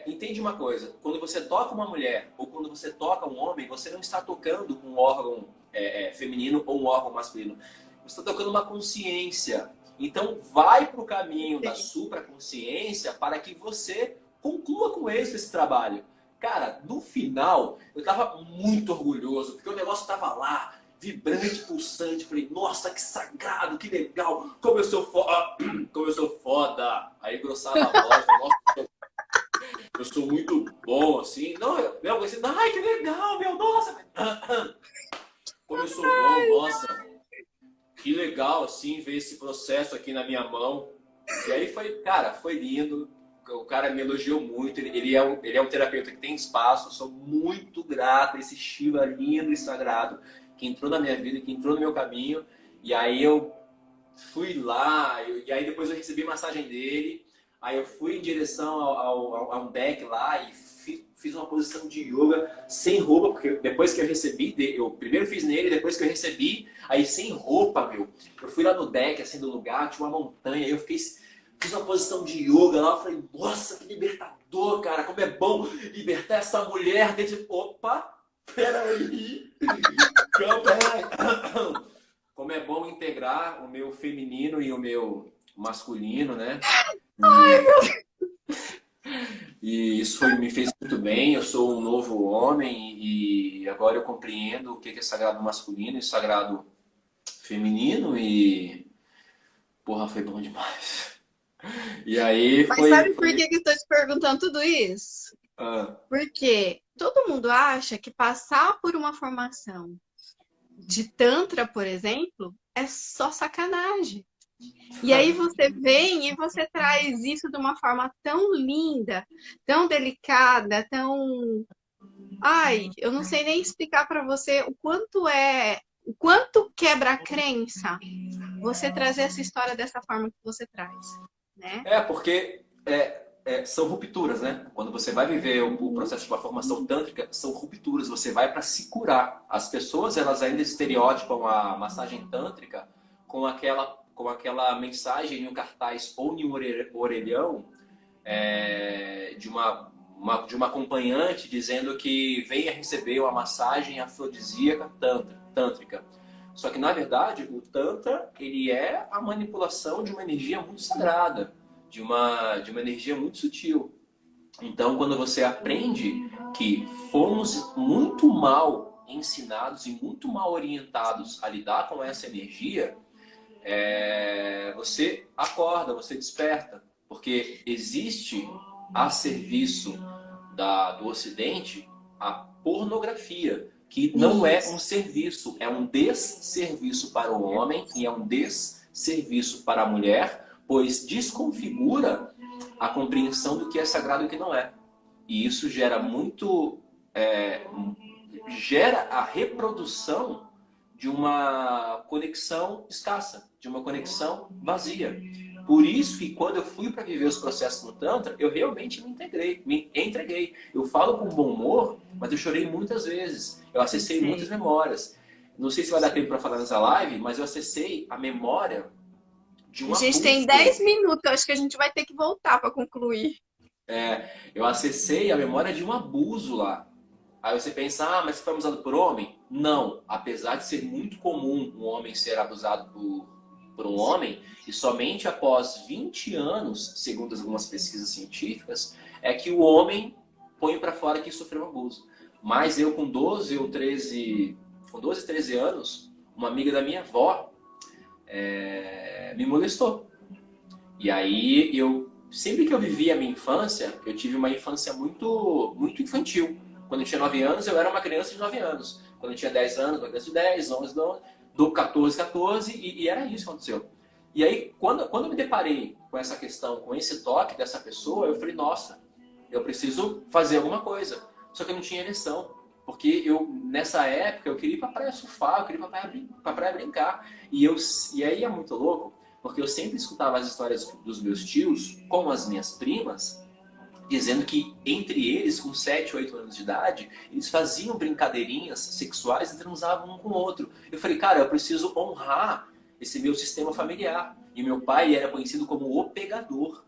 Entende uma coisa, quando você toca uma mulher ou quando você toca um homem, você não está tocando um órgão feminino ou um órgão masculino. Você está tocando uma consciência. Então, vai para o caminho da supraconsciência para que você conclua com êxito esse trabalho. Cara, no final, eu tava muito orgulhoso, porque o negócio tava lá, vibrante, pulsante. Falei, nossa, que sagrado, que legal, como eu sou foda. Aí engrossava a voz, nossa, eu sou muito bom, assim. Não, eu pensei, ai, que legal, meu, nossa. Como eu sou bom, nossa. Que legal, assim, ver esse processo aqui na minha mão. E aí foi lindo. O cara me elogiou muito, ele é um terapeuta que tem espaço, eu sou muito grato a esse Shiva lindo e sagrado que entrou na minha vida, que entrou no meu caminho. E aí eu fui lá, e aí depois eu recebi massagem dele, aí eu fui em direção a um deck lá e fiz uma posição de yoga sem roupa, porque depois que eu recebi, eu primeiro fiz nele, depois que eu recebi, aí sem roupa, meu. Eu fui lá no deck, assim, do lugar, tinha uma montanha, aí eu fiz uma posição de yoga lá, eu falei, nossa, que libertador, cara, como é bom libertar essa mulher dentro... Opa, peraí, como é bom integrar o meu feminino e o meu masculino, né? Ai, meu Deus. E isso me fez muito bem. Eu sou um novo homem e agora eu compreendo o que é sagrado masculino e sagrado feminino e, porra, foi bom demais. E aí Mas foi, sabe por foi... que que eu estou te perguntando tudo isso? ah, Porque todo mundo acha que passar por uma formação de Tantra, por exemplo, é só sacanagem. E aí você vem e você traz isso de uma forma tão linda, tão delicada, tão. Ai, eu não sei nem explicar para você o quanto quebra a crença você trazer essa história dessa forma que você traz, né? porque são rupturas, né? Quando você vai viver o Uhum. processo de uma formação tântrica, são rupturas. Você vai para se curar. As pessoas, elas ainda estereotipam a massagem tântrica com aquela mensagem em um cartaz ou em um orelhão de uma acompanhante dizendo que venha receber uma massagem afrodisíaca tântrica. Só que, na verdade, o Tantra, ele é a manipulação de uma energia muito sagrada, de uma energia muito sutil. Então, quando você aprende que fomos muito mal ensinados e muito mal orientados a lidar com essa energia, você acorda, você desperta. Porque existe a serviço do Ocidente a pornografia, que não é um Isso. serviço, é um desserviço para o homem e é um desserviço para a mulher, pois desconfigura a compreensão do que é sagrado e o que não é. E isso gera a reprodução de uma conexão escassa, de uma conexão vazia. Por isso que quando eu fui para viver os processos no Tantra, eu realmente me entreguei. Eu falo com bom humor, mas eu chorei muitas vezes. Eu Eu acessei muitas sei. memórias. Não sei se vai dar tempo para falar nessa live, mas eu acessei a memória de A um gente tem abuso. 10 minutos, eu acho que a gente vai ter que voltar para concluir. Eu acessei a memória de um abuso lá. Aí você pensa, mas foi abusado por homem? Não. Apesar de ser muito comum um homem ser abusado por um homem, e somente após 20 anos, segundo algumas pesquisas científicas, é que o homem põe para fora que sofreu um abuso. Mas eu com 12 ou 13, com 12, 13 anos, uma amiga da minha avó me molestou. E aí sempre que eu vivi a minha infância, eu tive uma infância muito, muito infantil. Quando eu tinha 9 anos, eu era uma criança de 9 anos. Quando eu tinha 10 anos, uma criança de 10, 11, 11, do 14, 14, e era isso que aconteceu. E aí, quando eu me deparei com essa questão, com esse toque dessa pessoa, eu falei, nossa, eu preciso fazer alguma coisa. Só que eu não tinha ereção. Porque nessa época, eu queria ir pra praia surfar, eu queria ir pra praia brincar. E aí é muito louco, porque eu sempre escutava as histórias dos meus tios com as minhas primas, dizendo que entre eles, com 7, 8 anos de idade, eles faziam brincadeirinhas sexuais e transavam um com o outro. Eu falei, cara, eu preciso honrar esse meu sistema familiar. E meu pai era conhecido como o pegador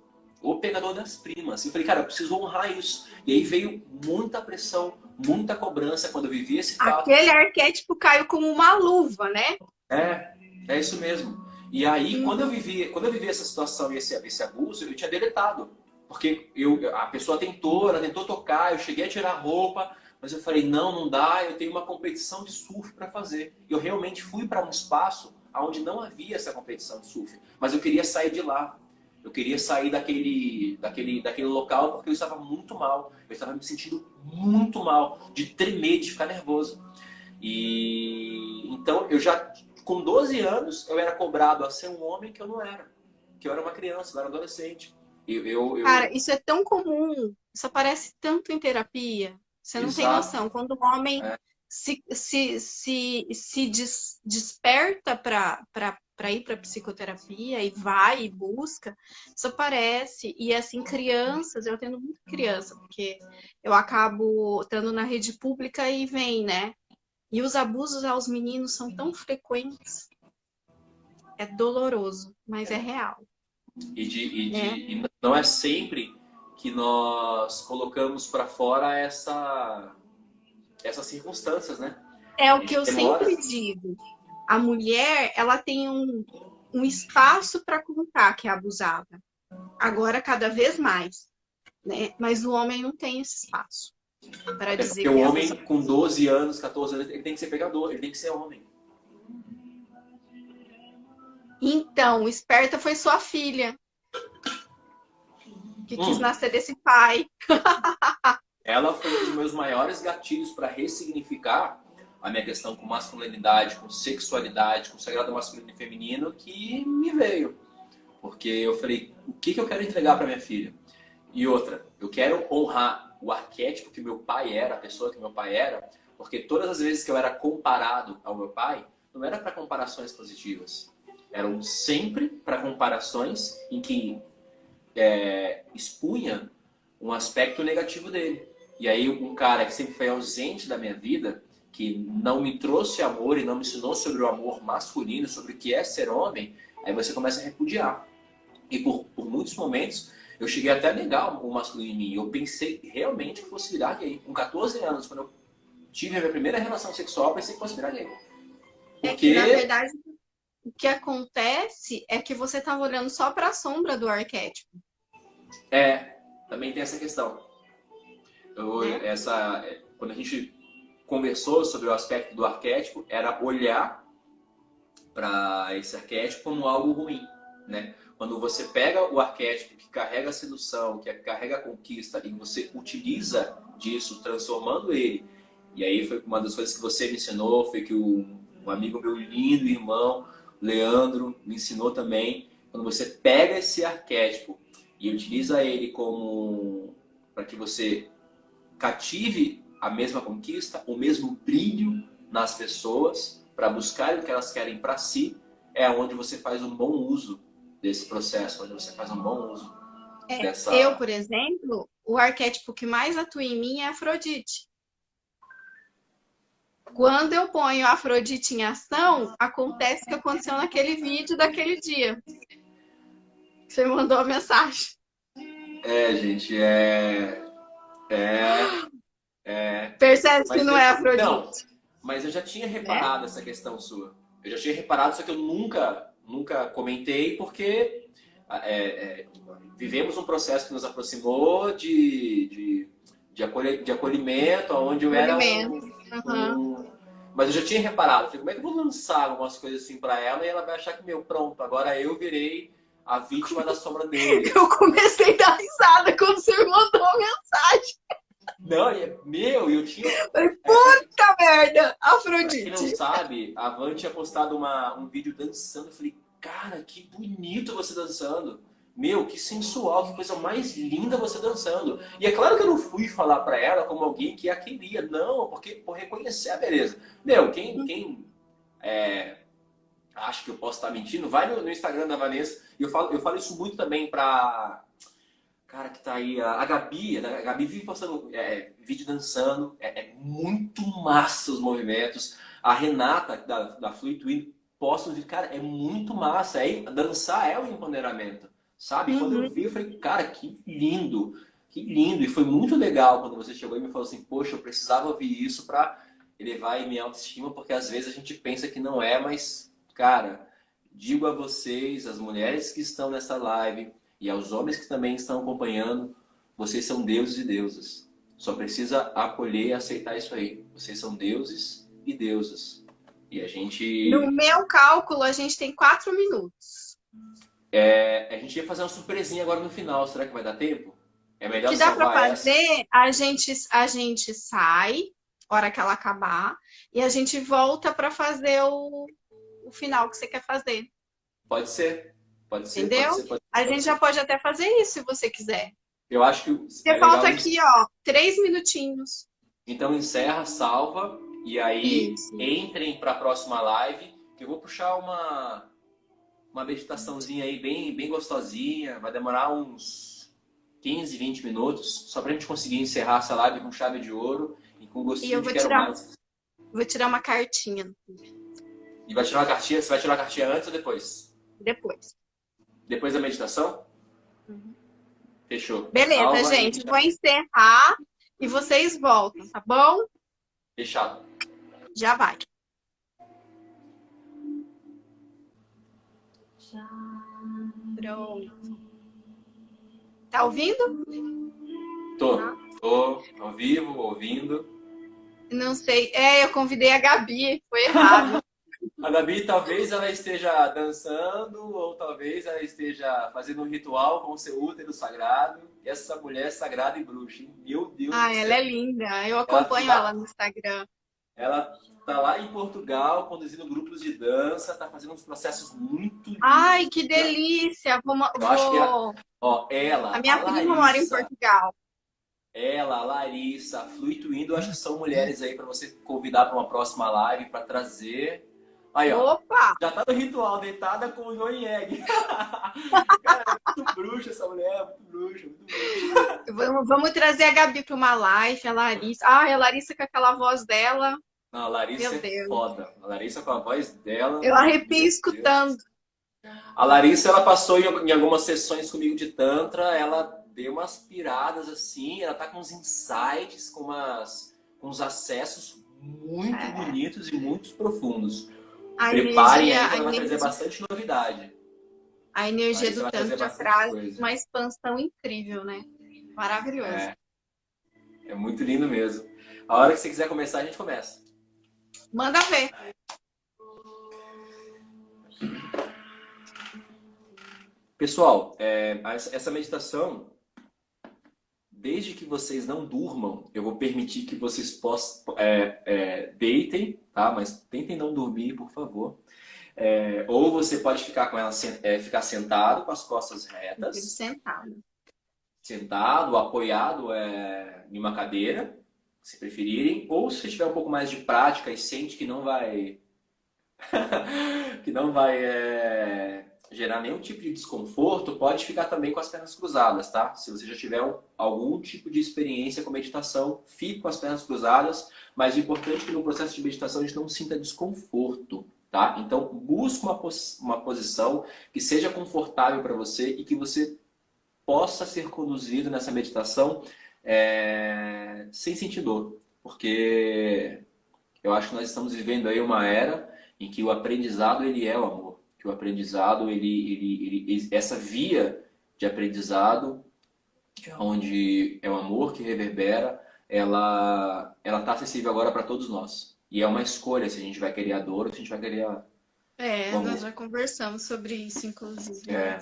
das primas. Eu falei, cara, eu preciso honrar isso. E aí veio muita pressão, muita cobrança quando eu vivi esse fato. Aquele arquétipo caiu como uma luva, né? É isso mesmo. E aí, quando eu Uhum. vivi, quando eu vivi essa situação e esse abuso, eu tinha deletado. Porque a pessoa ela tentou tocar, eu cheguei a tirar a roupa, mas eu falei, não, não dá, eu tenho uma competição de surf para fazer. Eu realmente fui para um espaço onde não havia essa competição de surf, mas eu queria sair de lá. Eu queria sair daquele local porque eu estava muito mal. Eu estava me sentindo muito mal, de tremer, de ficar nervoso. E então eu já com 12 anos eu era cobrado a ser um homem que eu não era, que eu era uma criança, eu era adolescente. Cara, isso é tão comum, isso aparece tanto em terapia. Você não tem Exato. noção. Quando o homem É, desperta para ir para psicoterapia e vai e busca, isso aparece. E assim, crianças, eu atendo muito criança, porque eu acabo estando na rede pública e vem, né? E os abusos aos meninos são tão frequentes, é doloroso, mas é real, né? e não é sempre que nós colocamos para fora essas circunstâncias, né? É A o que gente eu demora. sempre digo. A mulher, ela tem um espaço para contar que é abusada. Agora, cada vez mais. né? Mas o homem não tem esse espaço para Até dizer porque o que é homem homem. com 12 anos, 14 anos, ele tem que ser pegador, ele tem que ser homem. Então, esperta foi sua filha, que quis Hum, nascer desse pai. ela foi um dos meus maiores gatilhos para ressignificar a minha questão com masculinidade, com sexualidade, com sagrado masculino e feminino, que me veio. Porque eu falei, o que eu quero entregar para minha filha? E outra, eu quero honrar o arquétipo que meu pai era, a pessoa que meu pai era, porque todas as vezes que eu era comparado ao meu pai, não era para comparações positivas. Eram sempre para comparações em que expunha um aspecto negativo dele. E aí um cara que sempre foi ausente da minha vida, que não me trouxe amor e não me ensinou sobre o amor masculino, sobre o que é ser homem, aí você começa a repudiar. E por muitos momentos eu cheguei até a negar o masculino em mim. Eu pensei realmente que fosse virar gay. Com 14 anos, quando eu tive a minha primeira relação sexual, eu pensei que fosse virar gay. É que, na Porque, verdade, o que acontece é que você estava olhando só para a sombra do arquétipo, também tem essa questão. né? Quando a gente conversou sobre o aspecto do arquétipo, era olhar para esse arquétipo como algo ruim, né? Quando você pega o arquétipo que carrega a sedução, que carrega a conquista, e você utiliza disso, transformando ele. E aí foi uma das coisas que você me ensinou, foi que um amigo meu lindo, irmão, Leandro, me ensinou também. Quando você pega esse arquétipo e utiliza ele como para que você cative a mesma conquista, o mesmo brilho nas pessoas para buscar o que elas querem para si, é onde você faz um bom uso desse processo, onde você faz um bom uso Eu, dessa. por exemplo, o arquétipo que mais atua em mim é Afrodite. Quando eu ponho a Afrodite em ação, acontece o que aconteceu naquele vídeo daquele dia. Você mandou a mensagem. Gente, é. Percebe que Mas não é não, Afrodite, mas eu já tinha né? reparado essa questão sua. Eu já tinha reparado, só que eu nunca comentei porque é, é, vivemos um processo que nos aproximou de acolhimento, onde eu era Acolhimento. Uhum. mas eu já tinha reparado, falei, como é que eu vou lançar algumas coisas assim pra ela e ela vai achar que, meu, pronto, agora eu virei a vítima da sombra dele. Eu comecei a dar risada quando você me mandou a mensagem. Não, meu, eu tinha. Falei, Pra puta merda, quem não Afrodite. sabe, a Van tinha postado um vídeo dançando. Eu falei, cara, que bonito você dançando. Meu, que sensual, que coisa mais linda você dançando. E é claro que eu não fui falar pra ela como alguém que a queria, não, porque por reconhecer a beleza. Meu, quem acha que eu posso estar mentindo, vai no Instagram da Vanessa. E eu falo isso muito também pra cara que tá aí, a Gabi, né? A Gabi vive postando vídeo dançando, é muito massa os movimentos. A Renata, da Fluid Twin, posta um vídeo, cara, é muito massa. Dançar é o empoderamento, sabe? Quando eu Uhum. vi, eu falei, cara, que lindo, que lindo. E foi muito legal quando você chegou e me falou assim, poxa, eu precisava ouvir isso pra elevar a minha autoestima, porque às vezes a gente pensa que não é, mas, cara, digo a vocês, as mulheres que estão nessa live, e aos homens que também estão acompanhando, vocês são deuses e deusas. Só precisa acolher e aceitar isso aí. Vocês são deuses e deusas. E a No gente, meu cálculo, a gente tem 4 minutos. a gente ia fazer uma surpresinha agora no final. Será que vai dar tempo? É O melhor que dá para salvar essa? fazer, a gente sai, hora que ela acabar, e a gente volta para fazer o final que você quer fazer, Pode ser. Pode ser, pode entendeu? ser, pode ser, A pode gente já ser. pode até fazer isso se você quiser. Eu acho que Porque é falta legal. aqui, ó, 3 minutinhos. Então encerra, salva e aí Isso. entrem para a próxima live. Que eu vou puxar uma meditaçãozinha aí bem gostosinha. Vai demorar uns 15, 20 minutos, só pra gente conseguir encerrar essa live com chave de ouro e com E gostinho eu de quero mais. vou tirar uma cartinha E vai tirar uma cartinha, você vai tirar a cartinha antes ou depois? depois. Depois da meditação? Uhum. Fechou. Beleza, Salva e gente. Vou encerrar e vocês voltam, tá bom? fechado. Já vai. Pronto. Tá ouvindo? Tô, tô ao vivo, ouvindo. Não sei. Eu convidei a Gabi, foi errado. A Gabi, talvez ela esteja dançando, ou talvez ela esteja fazendo um ritual com o seu útero sagrado. E essa mulher é sagrada e bruxa, hein? Meu Deus do Ah, ela céu. é linda. Eu Ela acompanho ela tá, no Instagram. ela tá lá em Portugal, conduzindo grupos de dança, tá fazendo uns processos muito Ai, lindos. que delícia! Eu acho que, ó, A ela, a minha prima mora em Larissa, Portugal. a Larissa, a Fluituindo, eu acho que são mulheres aí para você convidar para uma próxima live, para trazer. Aí, ó. Opa! Já tá no ritual, deitada com o Johnny Egg. Cara, é muito bruxa essa mulher, muito bruxa, muito bruxa. Vamos trazer a Gabi para uma live, a Larissa. Ai, a Larissa com aquela voz dela. Não, a Meu Larissa é Deus. foda. A Larissa com a voz dela, Eu arrepio meu escutando. Deus. A Larissa, ela passou em algumas sessões comigo de Tantra, ela deu umas piradas assim, ela tá com uns insights, com uns acessos muito É, bonitos e muito profundos. a Preparem energia, aí que a ela vai trazer energia, bastante novidade. a energia Larissa do vai trazer Tantra bastante traz coisa. uma expansão incrível, né? Maravilhoso. É, é muito lindo mesmo. A hora que você quiser começar, a gente começa. Manda ver. Pessoal, essa meditação, desde que vocês não durmam, eu vou permitir que vocês possam, deitem, tá? Mas tentem não dormir, por favor. Ou você pode ficar com ela, ficar sentado com as costas Prefiro retas, sentado. sentado, apoiado em uma cadeira, se preferirem. Ou se você tiver um pouco mais de prática e sente que não vai, que não vai gerar nenhum tipo de desconforto, pode ficar também com as pernas cruzadas, tá? Se você já tiver algum tipo de experiência com meditação, fique com as pernas cruzadas, mas o importante é que no processo de meditação a gente não sinta desconforto, tá? Então, busque uma posição que seja confortável para você e que você possa ser conduzido nessa meditação sem sentir dor, porque eu acho que nós estamos vivendo aí uma era em que o aprendizado ele é o amor, que o aprendizado essa via de aprendizado, onde é o amor que reverbera, ela está acessível agora para todos nós. E é uma escolha se a gente vai querer a dor ou se a gente vai querer o Nós amor. já conversamos sobre isso, inclusive. É,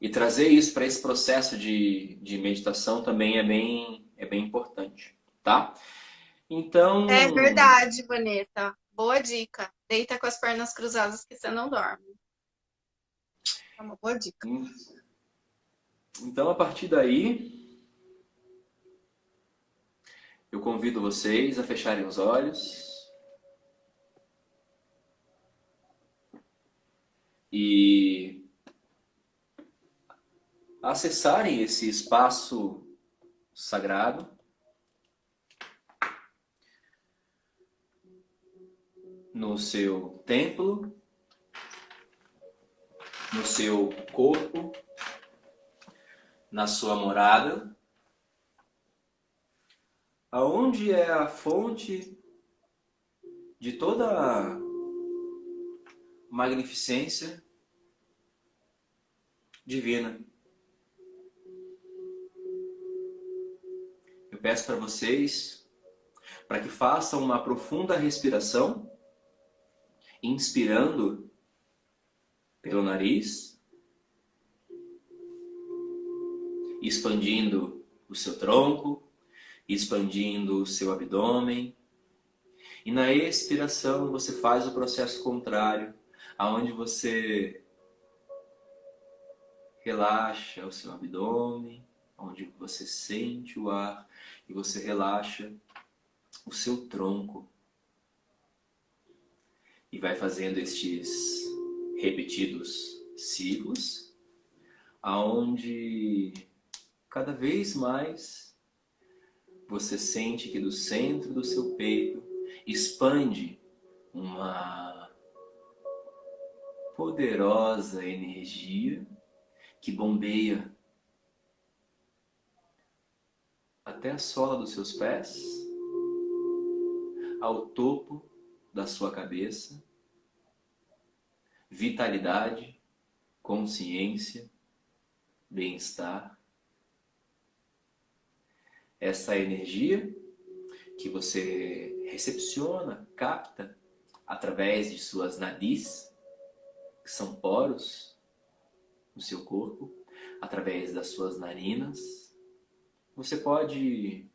e trazer isso para esse processo de meditação também é bem importante, tá? É Então, verdade, Vanessa. Boa dica. Deita com as pernas cruzadas que você não dorme. É uma boa dica. então a partir daí, eu convido vocês a fecharem os olhos e acessarem esse espaço sagrado, no seu templo, no seu corpo, na sua morada, aonde é a fonte de toda a magnificência divina. Eu peço para vocês para que façam uma profunda respiração, inspirando pelo nariz, expandindo o seu tronco, expandindo o seu abdômen. E na expiração você faz o processo contrário, aonde você relaxa o seu abdômen, onde você sente o ar e você relaxa o seu tronco. E vai fazendo estes repetidos ciclos, aonde cada vez mais você sente que do centro do seu peito expande uma poderosa energia que bombeia até a sola dos seus pés, ao topo da sua cabeça. Vitalidade, consciência, bem-estar. essa energia que você recepciona, capta através de suas nadis, que são poros no seu corpo, através das suas narinas. Você pode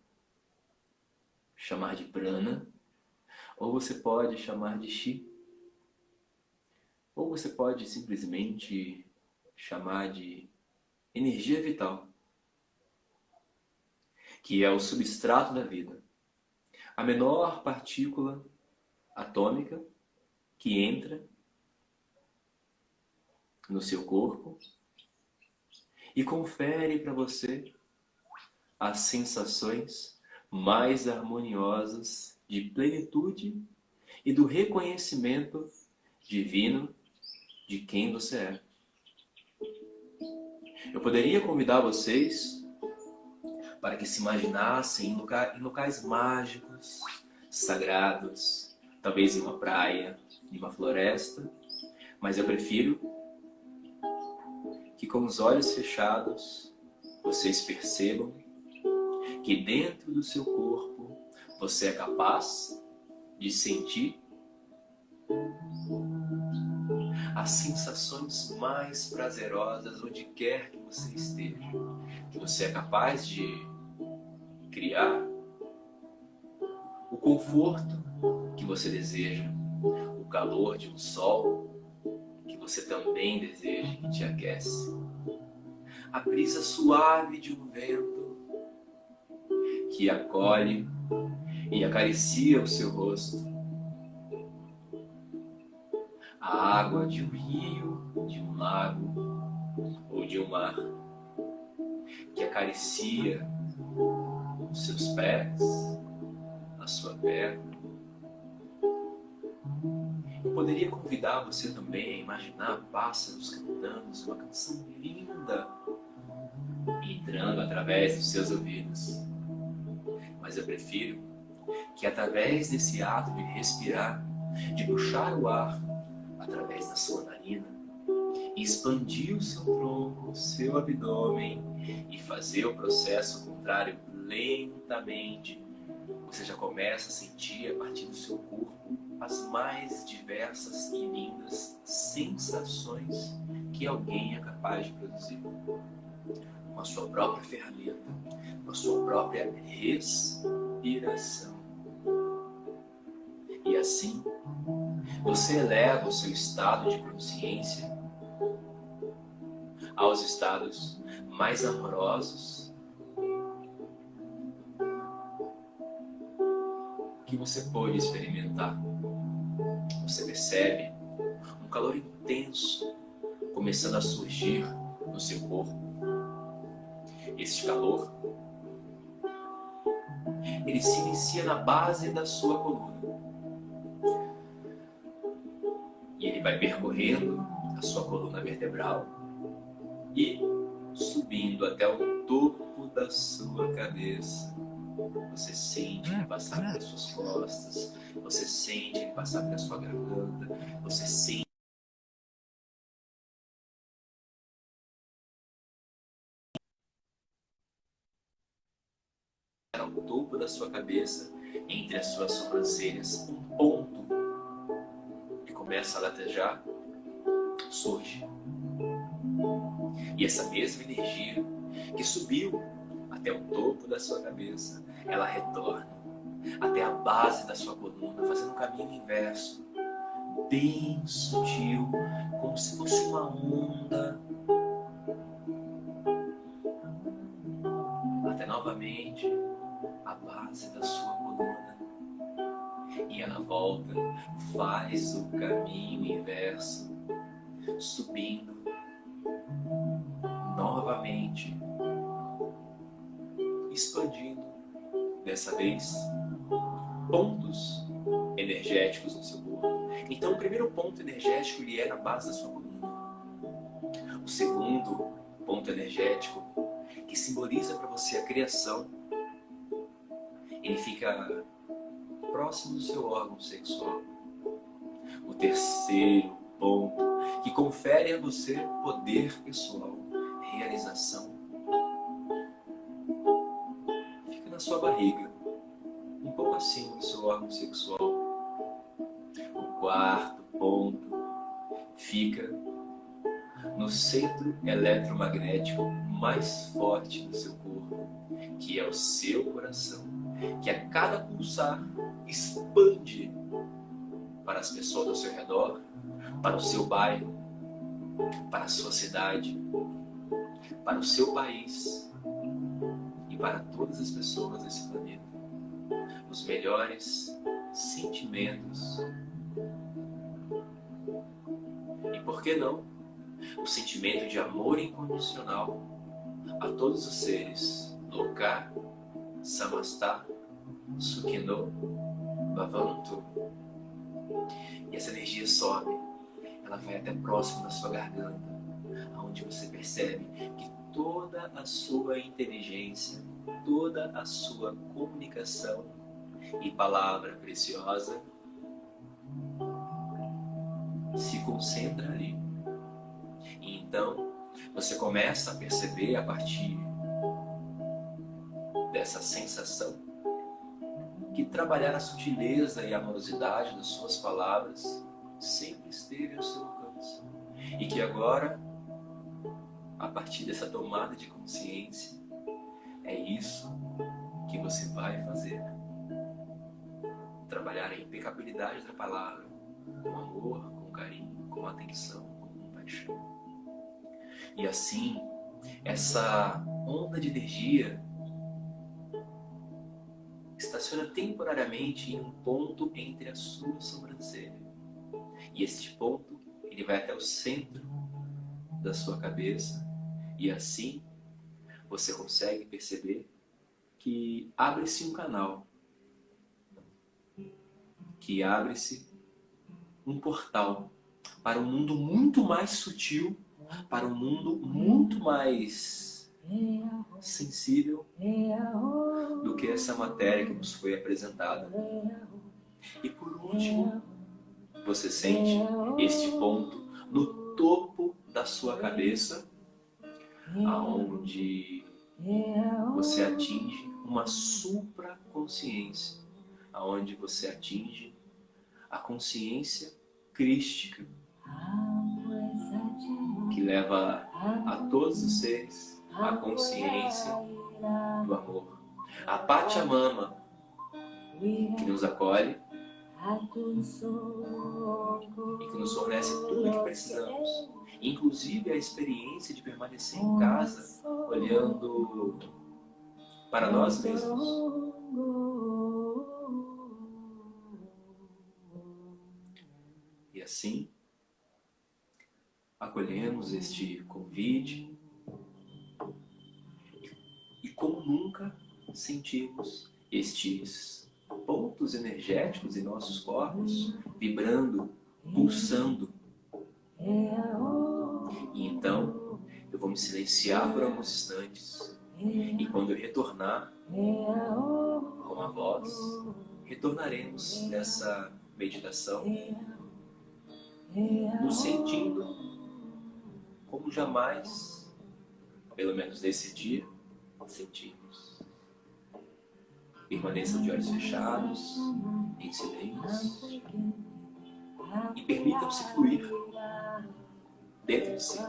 chamar de prana, ou você pode chamar de chi, ou você pode simplesmente chamar de energia vital, que é o substrato da vida. A menor partícula atômica que entra no seu corpo e confere para você as sensações mais harmoniosas de plenitude e do reconhecimento divino de quem você é. Eu poderia convidar vocês para que se imaginassem em locais mágicos, sagrados, talvez em uma praia, em uma floresta, mas eu prefiro que com os olhos fechados vocês percebam que dentro do seu corpo você é capaz de sentir as sensações mais prazerosas onde quer que você esteja. Que você é capaz de criar o conforto que você deseja, o calor de um sol que você também deseja, que te aquece, a brisa suave de um vento que acolhe e acaricia o seu rosto, a água de um rio, de um lago ou de um mar que acaricia os seus pés, a sua perna. Eu poderia convidar você também a imaginar pássaros cantando uma canção linda entrando através dos seus ouvidos. Mas eu prefiro que através desse ato de respirar, de puxar o ar através da sua narina, expandir o seu tronco, o seu abdômen e fazer o processo contrário lentamente, você já começa a sentir a partir do seu corpo as mais diversas e lindas sensações que alguém é capaz de produzir. Com a sua própria ferramenta, com a sua própria respiração. E assim, você eleva o seu estado de consciência aos estados mais amorosos que você pode experimentar. Você percebe um calor intenso começando a surgir no seu corpo. Este calor, ele se inicia na base da sua coluna. E ele vai percorrendo a sua coluna vertebral e subindo até o topo da sua cabeça. Você sente ele passar pelas suas costas, você sente ele passar pela sua garganta, você sente ao topo da sua cabeça, entre as suas sobrancelhas, um ponto que começa a latejar, surge. E essa mesma energia que subiu até o topo da sua cabeça, ela retorna até a base da sua coluna, fazendo um caminho inverso, bem sutil, como se fosse uma onda, até novamente a base da sua coluna. E ela volta, faz o caminho inverso, subindo novamente, expandindo, dessa vez, pontos energéticos no seu corpo. Então, o primeiro ponto energético ele é na base da sua coluna. O segundo ponto energético, que simboliza para você a criação, ele fica próximo do seu órgão sexual. O terceiro ponto, que confere a você poder pessoal, realização, fica na na sua barriga, um pouco acima do seu órgão sexual. O quarto ponto fica no centro eletromagnético mais forte do seu corpo, que é o seu coração, que a cada pulsar expande para as pessoas ao seu redor, para o seu bairro, para a sua cidade, para o seu país e para todas as pessoas desse planeta. Os melhores sentimentos. E por que não? O sentimento de amor incondicional a todos os seres. Loka, Samasta, Sukhino, Bhavantu. E essa energia sobe, ela vai até próximo da sua garganta, onde você percebe que toda a sua inteligência, toda a sua comunicação e palavra preciosa se concentra ali. E então você começa a perceber a partir dessa sensação que trabalhar a sutileza e a amorosidade das suas palavras sempre esteve ao seu alcance. E que agora, a partir dessa tomada de consciência, é isso que você vai fazer. Trabalhar a impecabilidade da palavra, com amor, com carinho, com atenção, com compaixão. E assim, essa onda de energia estaciona temporariamente em um ponto entre a sua sobrancelha. E este ponto, ele vai até o centro da sua cabeça. E assim, você consegue perceber que abre-se um canal. Que abre-se um portal para um mundo muito mais sutil, para um mundo muito mais sensível do que essa matéria que nos foi apresentada. E por último, você sente este ponto no topo da sua cabeça, aonde você atinge uma supraconsciência, aonde você atinge a consciência crística, que leva a todos os seres a consciência do amor. A Pachamama, que nos acolhe e que nos fornece tudo o que precisamos, inclusive a experiência de permanecer em casa, olhando para nós mesmos. E assim, acolhemos este convite e como nunca sentimos estes pontos energéticos em nossos corpos vibrando, pulsando. E então eu vou me silenciar por alguns instantes e quando eu retornar com a voz, retornaremos nessa meditação nos sentindo como jamais, pelo menos nesse dia, sentimos. Permaneçam de olhos fechados, em silêncio, e permitam-se fluir dentro de si.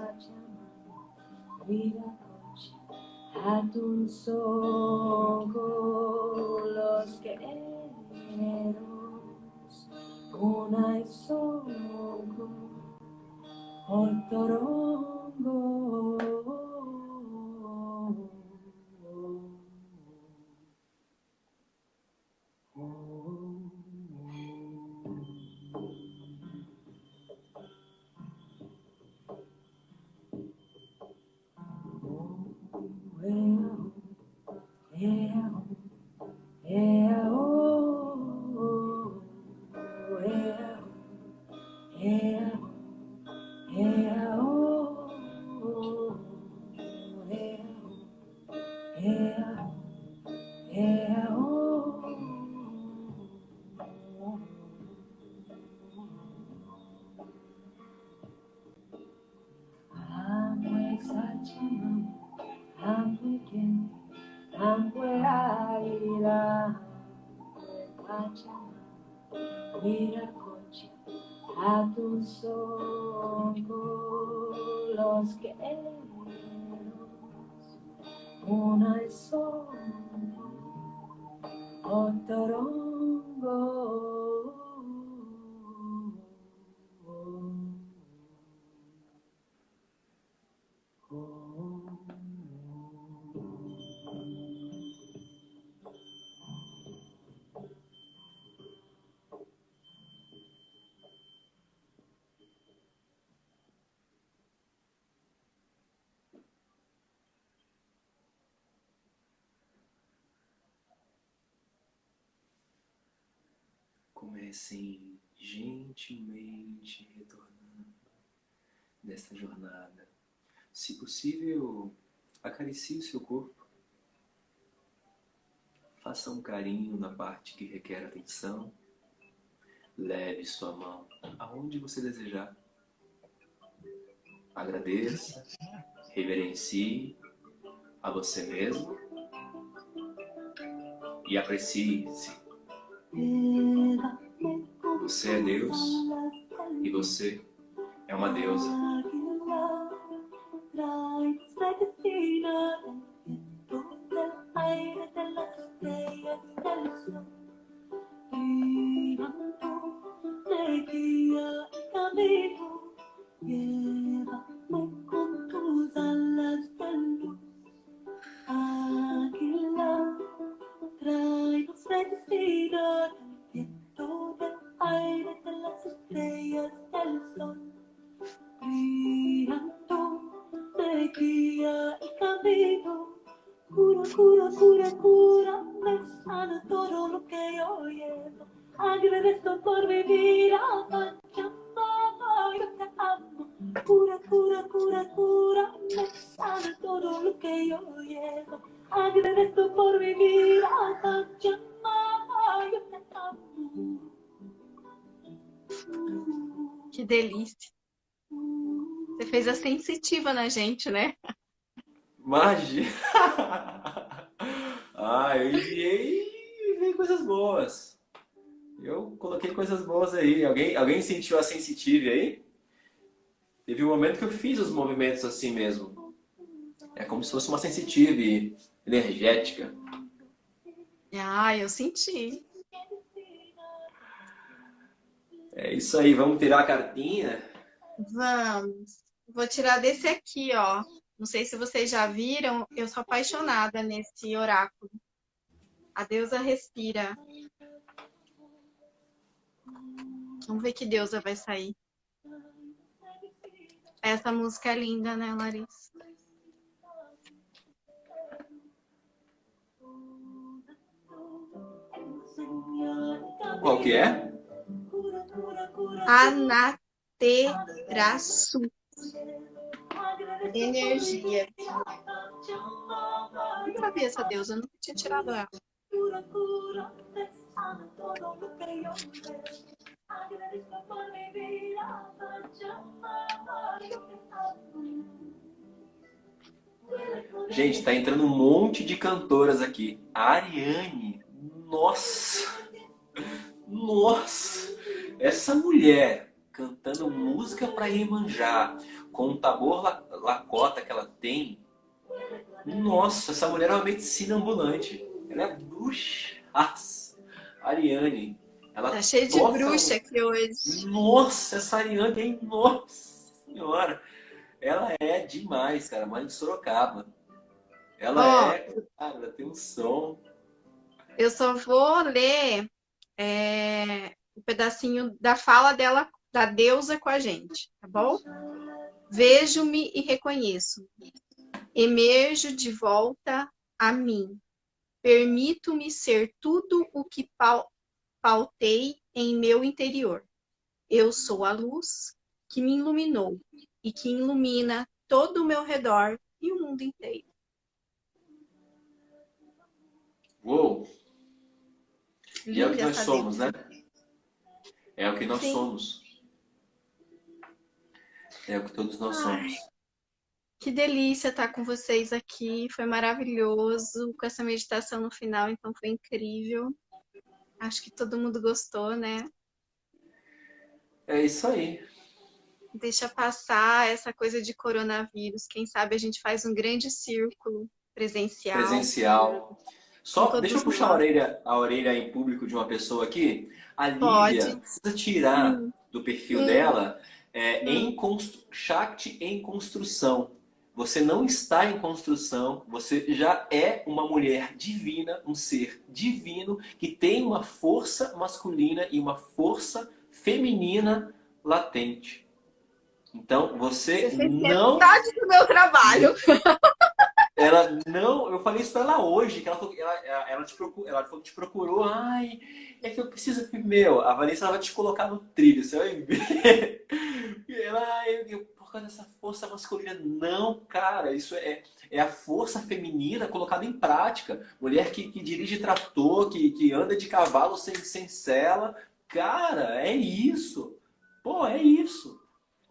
Miracochi a tus ojos los quiero, una es solo otorongo. Comecem gentilmente retornando desta jornada. Se possível, acaricie o seu corpo. Faça um carinho na parte que requer atenção. Leve sua mão aonde você desejar. Agradeça, reverencie a você mesmo e aprecie-se. Você é Deus e você é uma deusa. Sana todo lo que yo llevo. Agradezco por vivir a Pachamama, yo te amo. Cura, cura, cura, cura, me sana todo lo que yo llevo. Agradezco por vivir a Pachamama, yo te amo. Que delícia. Você fez a sensitiva na gente, né? Magia! Eu enviei coisas boas. Eu coloquei coisas boas aí. Alguém sentiu a sensitive aí? Teve um momento que eu fiz os movimentos assim mesmo. É como se fosse uma sensitive energética. Eu senti. É isso aí, vamos tirar a cartinha? Vamos. Vou tirar desse aqui, ó. Não sei se vocês já viram, eu sou apaixonada nesse oráculo. A deusa respira. Vamos ver que deusa vai sair. Essa música é linda, né, Larissa? Qual que é? Amaterasu. Energia. Eu não sabia essa deusa, eu nunca tinha tirado ela. Gente, tá entrando um monte de cantoras aqui. A Ariane, nossa! Nossa! Essa mulher cantando música para Iemanjá, com o tambor lacota que ela tem. Nossa, essa mulher é uma medicina ambulante. Ela é bruxa. Ariane. Ela tá cheio de bruxa aqui hoje. Nossa, essa Ariane, hein? Nossa senhora. Ela é demais, cara. Mãe de Sorocaba. Ela cara, ela tem um som. Eu só vou ler um pedacinho da fala dela, da deusa com a gente, tá bom? Vejo-me e reconheço. Emerjo de volta a mim. Permito-me ser tudo o que pautei em meu interior. Eu sou a luz que me iluminou e que ilumina todo o meu redor e o mundo inteiro. Uou! E é o que nós somos, né? É o que nós Sim. somos. É o que todos nós somos. Que delícia estar com vocês aqui. Foi maravilhoso com essa meditação no final, então foi incrível. Acho que todo mundo gostou, né? É isso aí. Deixa passar essa coisa de coronavírus. Quem sabe a gente faz um grande círculo presencial Presencial. com Só, deixa eu todos puxar nós. a orelha em público de uma pessoa aqui. A Lívia Pode. precisa tirar Hum, do perfil hum, dela hum. chat em construção. Você não está em construção, você já é uma mulher divina, um ser divino que tem uma força masculina e uma força feminina latente. Então, Você você fez não metade do meu trabalho. ela não, eu falei isso pra ela hoje, que ela falou, ela falou que te procurou, ai, é que eu preciso, meu, a Vanessa ela vai te colocar no trilho, você vai ver. E ela, por causa dessa força masculina, não, cara, isso é a força feminina colocada em prática. Mulher que dirige trator, que anda de cavalo sem sela, cara, é isso. Pô, é isso.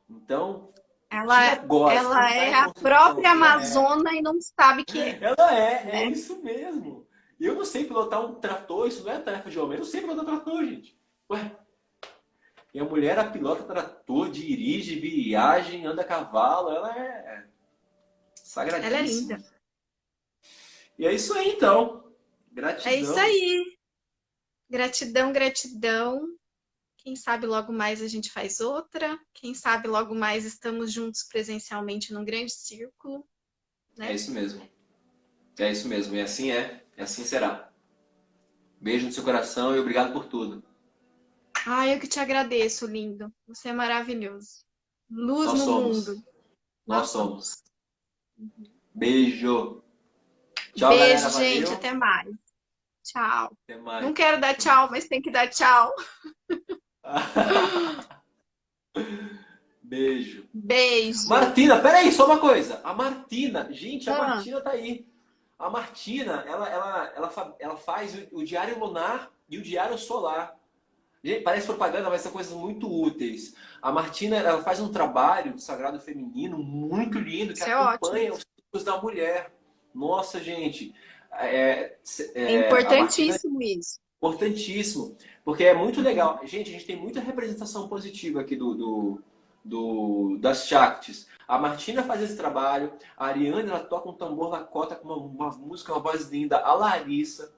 Então, se Ela, agora, se não ela está é em a construção, própria você já é. Amazona e não sabe que é, Ela é né? isso mesmo. Eu não sei pilotar um trator, isso não é tarefa de homem. Eu não sei pilotar trator, gente. Ué, e a mulher, a pilota trator, dirige, viagem, anda a cavalo, ela é Ela é linda. sagradíssima. E é isso aí, então. É isso Gratidão. aí. Gratidão, gratidão. Quem sabe logo mais a gente faz outra. Quem sabe logo mais estamos juntos presencialmente num grande círculo, É né? isso mesmo. É isso mesmo. E assim é. E assim será. Beijo no seu coração e obrigado por tudo. Ah, eu que te agradeço, lindo. Você é maravilhoso. Luz Nós no mundo. somos. Nós Nós somos. somos. Beijo. Tchau, galera. Beijo, gente. Valeu. Até mais. Tchau. Até mais. Não quero dar tchau, mas tem que dar tchau. Beijo. Beijo. Martina, peraí, só uma coisa. A Martina, gente, a Ah, Martina tá aí. A Martina, ela faz o diário lunar e o diário solar. Gente, parece propaganda, mas são coisas muito úteis. A Martina, ela faz um trabalho de sagrado feminino muito lindo que isso é ótimo. acompanha os ciclos da mulher. Nossa, gente, É a Martina é importantíssimo isso. importantíssimo, porque é muito Uhum. legal. Gente, a gente tem muita representação positiva aqui das Shaktis. A Martina faz esse trabalho, a Ariane ela toca um tambor lacota com uma música, uma voz linda, a Larissa,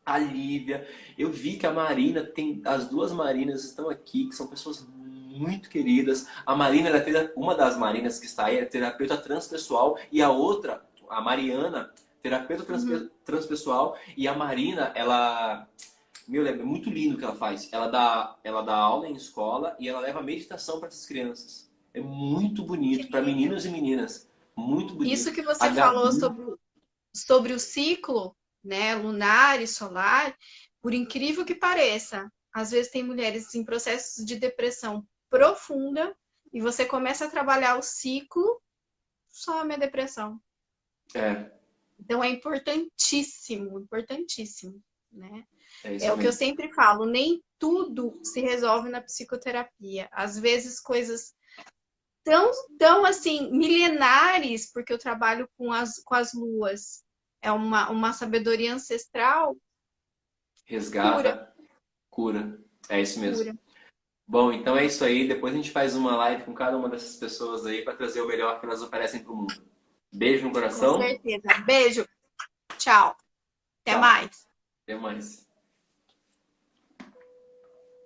a Lívia. Eu vi que a Marina tem, as duas Marinas estão aqui, que são pessoas muito queridas. A Marina, uma das Marinas que está aí, é terapeuta transpessoal, e a outra, a Mariana, terapeuta Uhum. transpessoal, e a Marina, ela meu, é muito lindo o que ela faz. Ela dá aula em escola e ela leva meditação para essas crianças. É muito Que bonito, para lindo. meninos e meninas. Muito Isso bonito. que A você falou Gabi, sobre o ciclo, né, lunar e solar, por incrível que pareça, às vezes tem mulheres em processos de depressão profunda e você começa a trabalhar o ciclo, some a depressão. é, Então é importantíssimo, importantíssimo, né? é É isso o que eu mesmo. sempre falo, nem tudo se resolve na psicoterapia. Às vezes coisas tão assim, milenares, porque eu trabalho com as luas. É uma sabedoria ancestral, cura, Resgata, cura. É isso mesmo. cura. Bom, então é isso aí. Depois a gente faz uma live com cada uma dessas pessoas aí para trazer o melhor que elas oferecem para o mundo. Beijo no Com coração. certeza. Beijo. Tchau. Até Tchau. mais. Até mais.